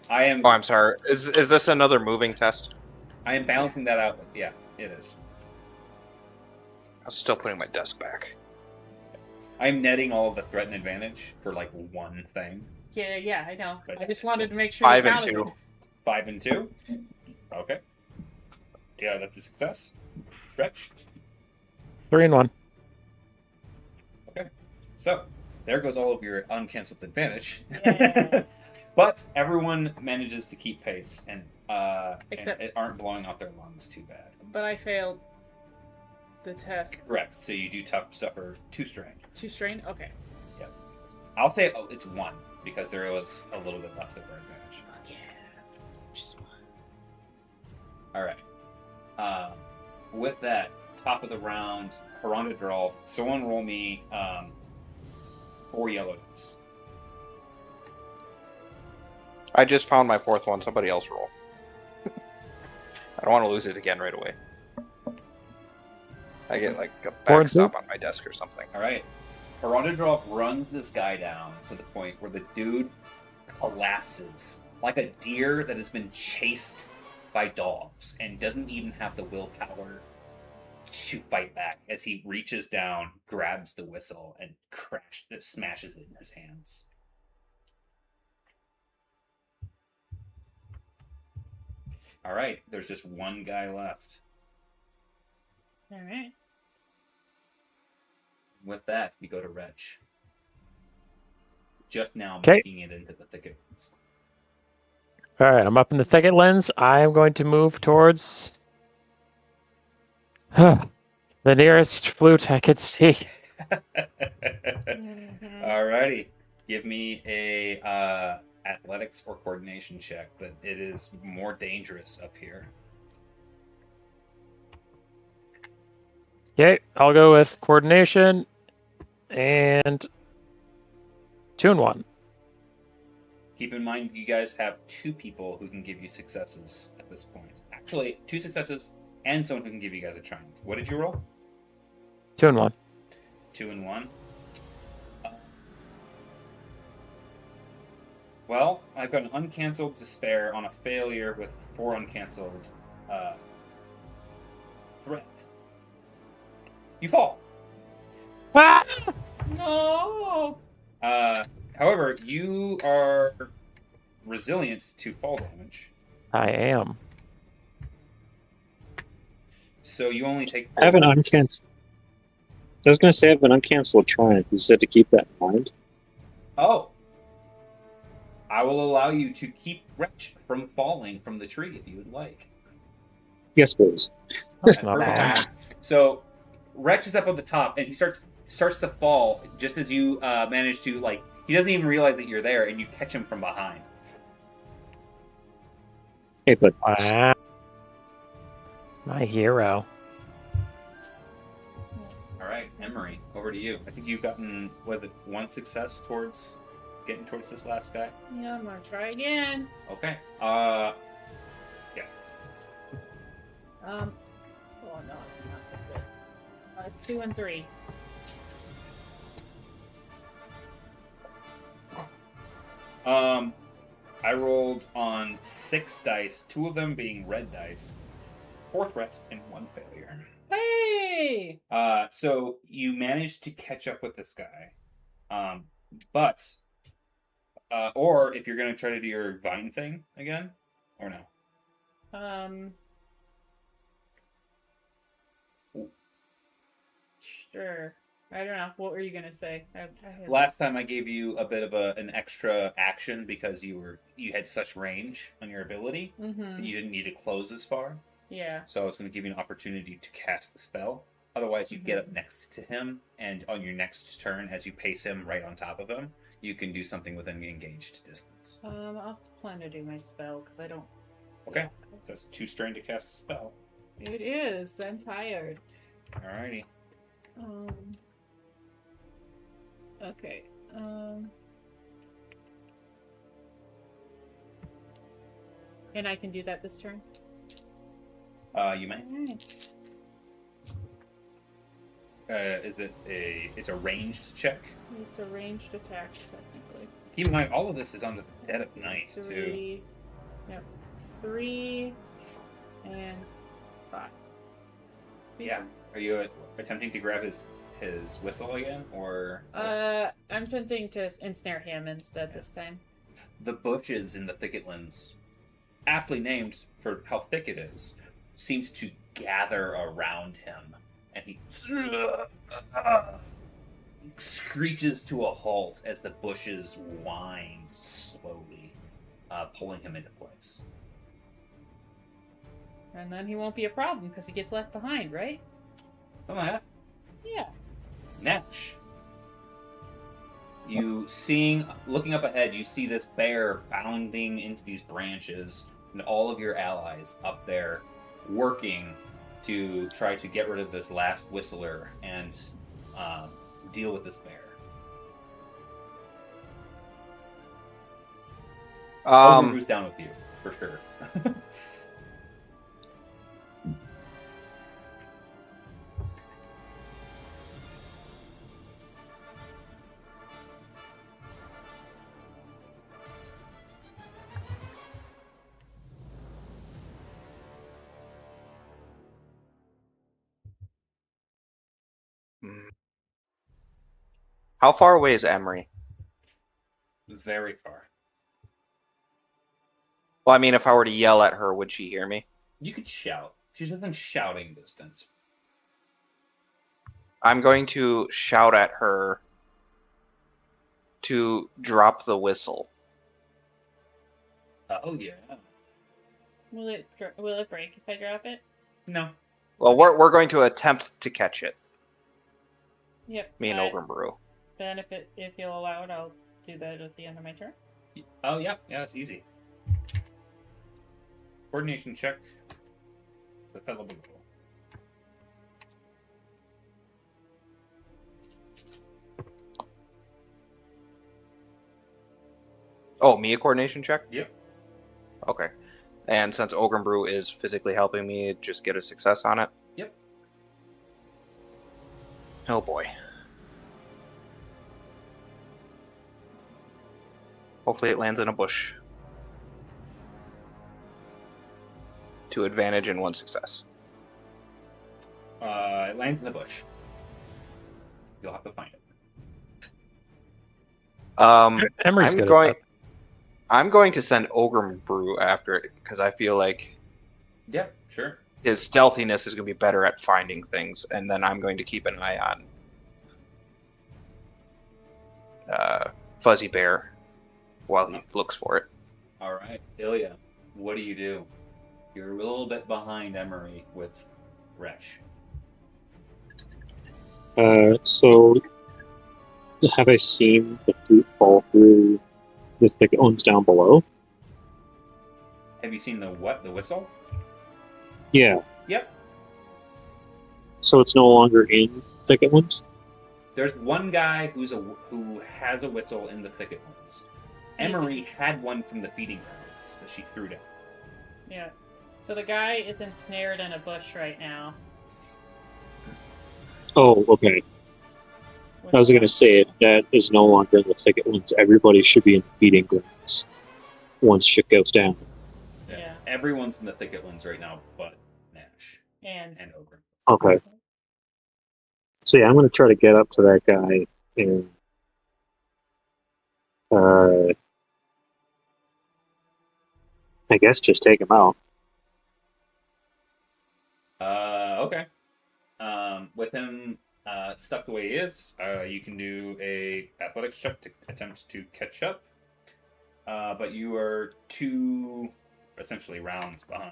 I am. Oh, I'm sorry. Is this another moving test? I am balancing that out. With, yeah, it is. I'm still putting my desk back. I'm netting all of the threat and advantage for like one thing. Yeah, I know. But- I just wanted to make sure. 5 you and counted 2. it. 5 and 2. Okay. Yeah, that's a success. Wretch. 3 and 1. So, there goes all of your uncancelled advantage. Yeah. But everyone manages to keep pace and Except- and aren't blowing out their lungs too bad. But I failed the test. Correct. So you do suffer 2 strain. 2 strain? Okay. I'll say it's 1 because there was a little bit left of our advantage. Fuck yeah. Just 1. All right. With that, top of the round, Haronda draw. Someone roll me 4 yellow dice. I just found my 4th one. Somebody else roll. I don't want to lose it again right away. I get like a 4 and 2? backstop on my desk or something. All right. Haronda runs this guy down to the point where the dude collapses like a deer that has been chased by dogs and doesn't even have the willpower to fight back as he reaches down, grabs the whistle, and smashes it in his hands. All right, there's just one guy left. All right. With that, we go to Reg. Just now 'Kay. making it into the thicket. All right, I'm up in the thicket lens. I am going to move towards the nearest flute I could see. Alrighty. Give me a athletics or coordination check, but it is more dangerous up here. Okay, I'll go with coordination and 2 and 1. Keep in mind, you guys have 2 people who can give you successes at this point. Actually, 2 successes and someone who can give you guys a triumph. What did you roll? 2 and 1. 2 and 1. Well, I've got an uncancelled despair on a failure with 4 uncancelled threat. You fall. Ah! No. However, you are resilient to fall damage, I am. so you only take I have 4 an points. uncancelled. I was going to say I have an uncancelled triumph. You said to keep that in mind. Oh. I will allow you to keep Wretch from falling from the tree if you would like. Yes, please. That's not Perfect bad. timing. So, Wretch is up on the top, and he starts to fall just as you manage to, like, he doesn't even realize that you're there, and you catch him from behind. Hey, but Wow. My hero. All right, Emery, over to you. I think you've gotten, was it 1 success towards getting towards this last guy? Yeah, I'm gonna try again. Okay. Oh no, not so good. 2 and 3. I rolled on 6 dice, 2 of them being red dice, 4 threat and 1 failure. Hey! So you managed to catch up with this guy, but or if you're gonna try to do your vine thing again, or no? Sure. I don't know. What were you gonna say? I Last time I gave you a bit of an extra action because you had such range on your ability that you didn't need to close as far. Yeah. So I was going to give you an opportunity to cast the spell. Otherwise, you get up next to him, and on your next turn, as you pace him right on top of him, you can do something within the engaged distance. I'll plan to do my spell because I don't. Okay, so it's 2 strain to cast a spell. It is. I'm tired. Alrighty. Okay. And I can do that this turn. You may. Alright. It's a ranged check. It's a ranged attack, technically. Keep in mind, all of this is under the dead of night, too. 3. Yep. 3 and 5. Yeah. Are you attempting to grab his whistle again, or? I'm attempting to ensnare him instead this time. The bushes in the thicketlands, aptly named for how thick it is, seems to gather around him, and he screeches to a halt as the bushes wind slowly, pulling him into place. And then he won't be a problem because he gets left behind, right? Something like that. Yeah. Natch. Looking up ahead, you see this bear bounding into these branches, and all of your allies up there working to try to get rid of this last whistler and deal with this bear. Who's down with you, for sure. How far away is Emery? Very far. Well, I mean, if I were to yell at her, would she hear me? You could shout. She's within shouting distance. I'm going to shout at her to drop the whistle. Oh yeah. Will it break if I drop it? No. Well, we're going to attempt to catch it. Yep. Me and Homebrew. Then if you'll allow it, I'll do that at the end of my turn. Oh yeah, that's easy. Coordination check. The fellow below. Oh, me a coordination check? Yep. Okay. And since Homebrew is physically helping me, just get a success on it? Yep. Oh boy. Hopefully it lands in a bush. To advantage in 1 success. It lands in the bush. You'll have to find it. Emery's I'm good going. at I'm going to send Homebrew after it because I feel like Yeah, sure. his stealthiness is going to be better at finding things, and then I'm going to keep an eye on Fuzzy Bear while he looks for it. All right, Ilya, what do you do? You're a little bit behind Emery with Resh. So, have I seen the fruit fall through the thicket ones down below? Have you seen the what? The whistle? Yeah. Yep. So it's no longer in thicket ones? There's one guy who has a whistle in the thicket ones. Emery had one from the feeding grounds that she threw down. Yeah. So the guy is ensnared in a bush right now. Oh, okay. I was going to say, if that is no longer in the thicket ones, everybody should be in the feeding grounds once shit goes down. Yeah. Everyone's in the thicket ones right now, but Nash And and Ogre. Okay. So yeah, I'm going to try to get up to that guy and I guess just take him out. Okay. With him stuck the way he is, you can do a athletics check to attempt to catch up. But you are 2 essentially rounds behind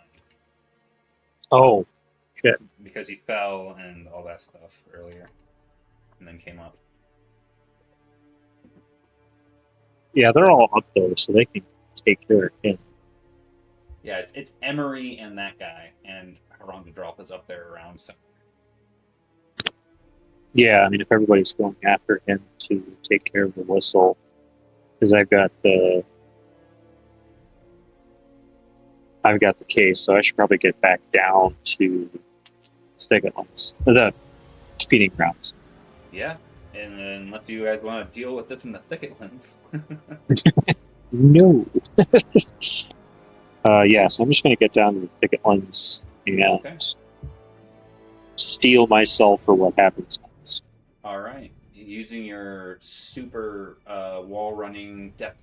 Oh, shit. because he fell and all that stuff earlier, and then came up. Yeah, they're all up there, so they can take care of him. Yeah, it's Emery and that guy, and Harangadrop is up there around. So Yeah, I mean, if everybody's going after him to take care of the whistle, because I've got the case, so I should probably get back down to thicket ones, the feeding grounds. yeah, and then unless you guys want to deal with this in the thicket ones. No. Yes, I'm just going to get down to the thicket ones and Okay. steel myself for what happens next. All right, using your super wall running depth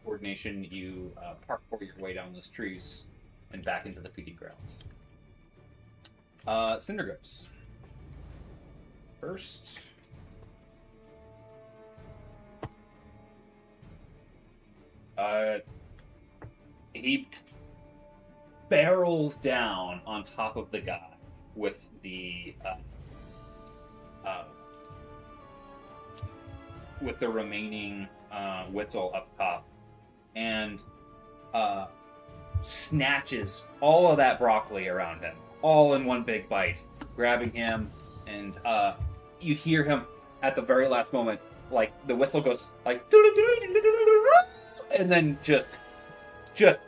coordination, you parkour your way down those trees and back into the feeding grounds. Cinder goes first. He barrels down on top of the guy with the remaining whistle up top, and snatches all of that broccoli around him, all in one big bite, grabbing him, and you hear him at the very last moment, like the whistle goes like, and then just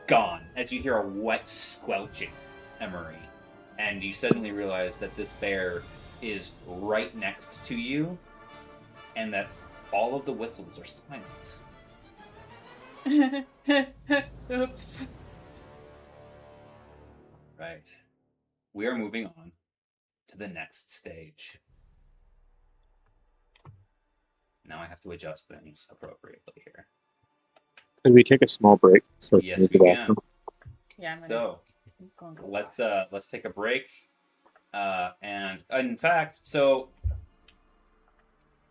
gone as you hear a wet squelching, Emery, and you suddenly realize that this bear is right next to you, and that all of the whistles are silent. oops. Right. We are moving on to the next stage. Now I have to adjust things appropriately here. Could we take a small break? So Yes, we can. Yeah, I'm So going to let's take a break. And in fact, so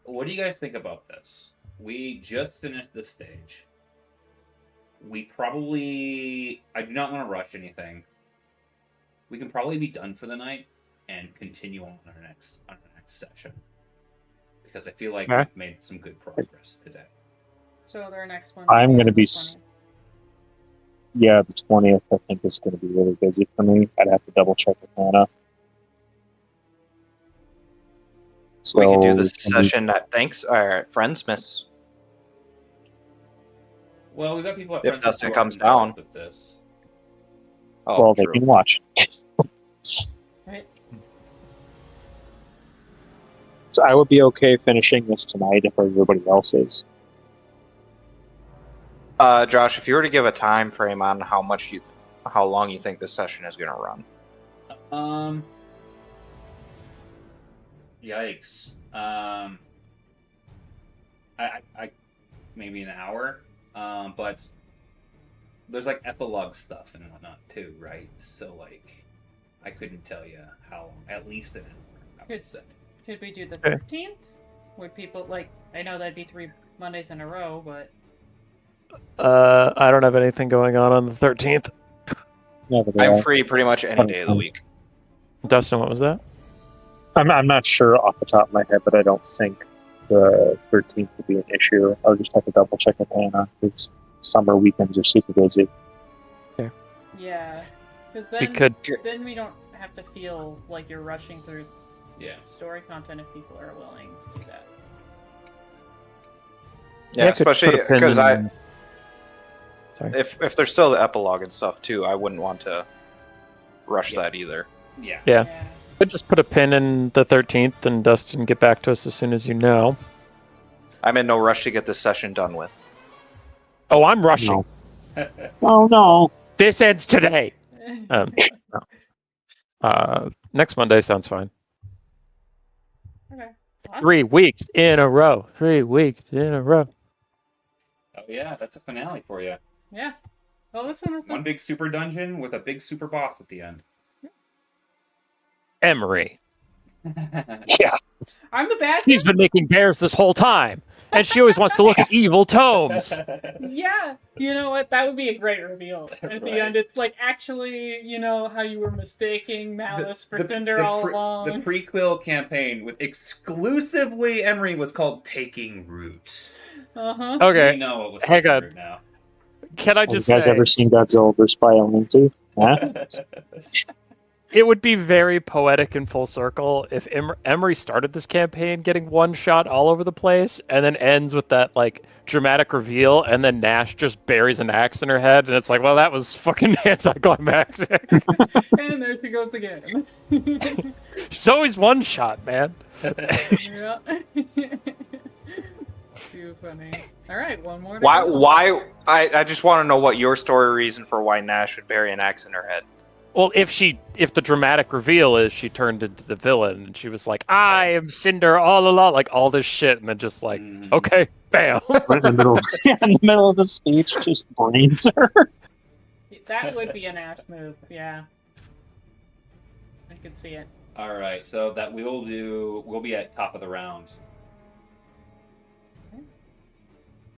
what do you guys think about this? We just finished this stage. I do not want to rush anything. We can probably be done for the night and continue on our next session, because I feel like Okay. we've made some good progress today. So their next one. I'm going to be... 20th. Yeah, the 20th, I think, is going to be really busy for me. I'd have to double check with Hannah. So, We could do this session at Friendsmas. Well, we've got people at If Friendsmas Dustin who are comes involved down. with this. Oh, well, they true. can watch. Right. So I would be okay finishing this tonight if everybody else is. Josh, if you were to give a time frame on how long you think this session is going to run. Yikes. I maybe an hour. But there's like epilogue stuff and whatnot too, right? So like, I couldn't tell you how long. At least an hour, I would say. Could we do the 13th? Would people like? I know that'd be 3 Mondays in a row, but I don't have anything going on the 13th. I'm free pretty much any day of the week. Dustin, what was that? I'm not sure off the top of my head, but I don't think the 13th would be an issue. I'll just have to double check with Anna because summer weekends are super busy. yeah, because We could. then we don't have to feel like you're rushing through Yeah. story content if people are willing to do that. Yeah, I could put especially a pin because in- Sorry. if there's still the epilogue and stuff too, I wouldn't want to rush Yeah. that either. Yeah. Yeah. Could just put a pin in the 13th, and Dustin, get back to us as soon as you know. I'm in no rush to get this session done with. Oh, I'm rushing. No. Oh no! This ends today. Next Monday sounds fine. Okay. 3 weeks in a row. 3 weeks in a row. Oh yeah, that's a finale for you. Yeah. Well, this one was One big super dungeon with a big super boss at the end. Emery. Yeah. I'm the bad She's been making bears this whole time, and she always wants to look at evil tomes. Yeah, you know what? That would be a great reveal. At Right. the end, it's like, actually, you know how you were mistaking Malice for Cinder all along. The prequel campaign with exclusively Emery was called Taking Root. Uh-huh. We Okay, know what was hang Taking on. Root now. Can I Have you just guys say, ever seen Godzilla vs. Biomutant? Huh? it would be very poetic in full circle if Emery started this campaign getting one shot all over the place, and then ends with that like dramatic reveal, and then Nash just buries an axe in her head, and it's like, well, that was fucking anticlimactic. And there she goes again. She's always one shot, man. Yeah. Too funny. All right, one more. to Why? go. Why? I just want to know what your story reason for why Nash would bury an axe in her head. Well, if the dramatic reveal is she turned into the villain and she was like, I am Cinder all along, like all this shit, and then just like, Mhm. okay, bam. Right in the middle, in the middle of the speech, just brains her. That would be an Ash move. Yeah. I could see it. All right, so that we'll be at top of the round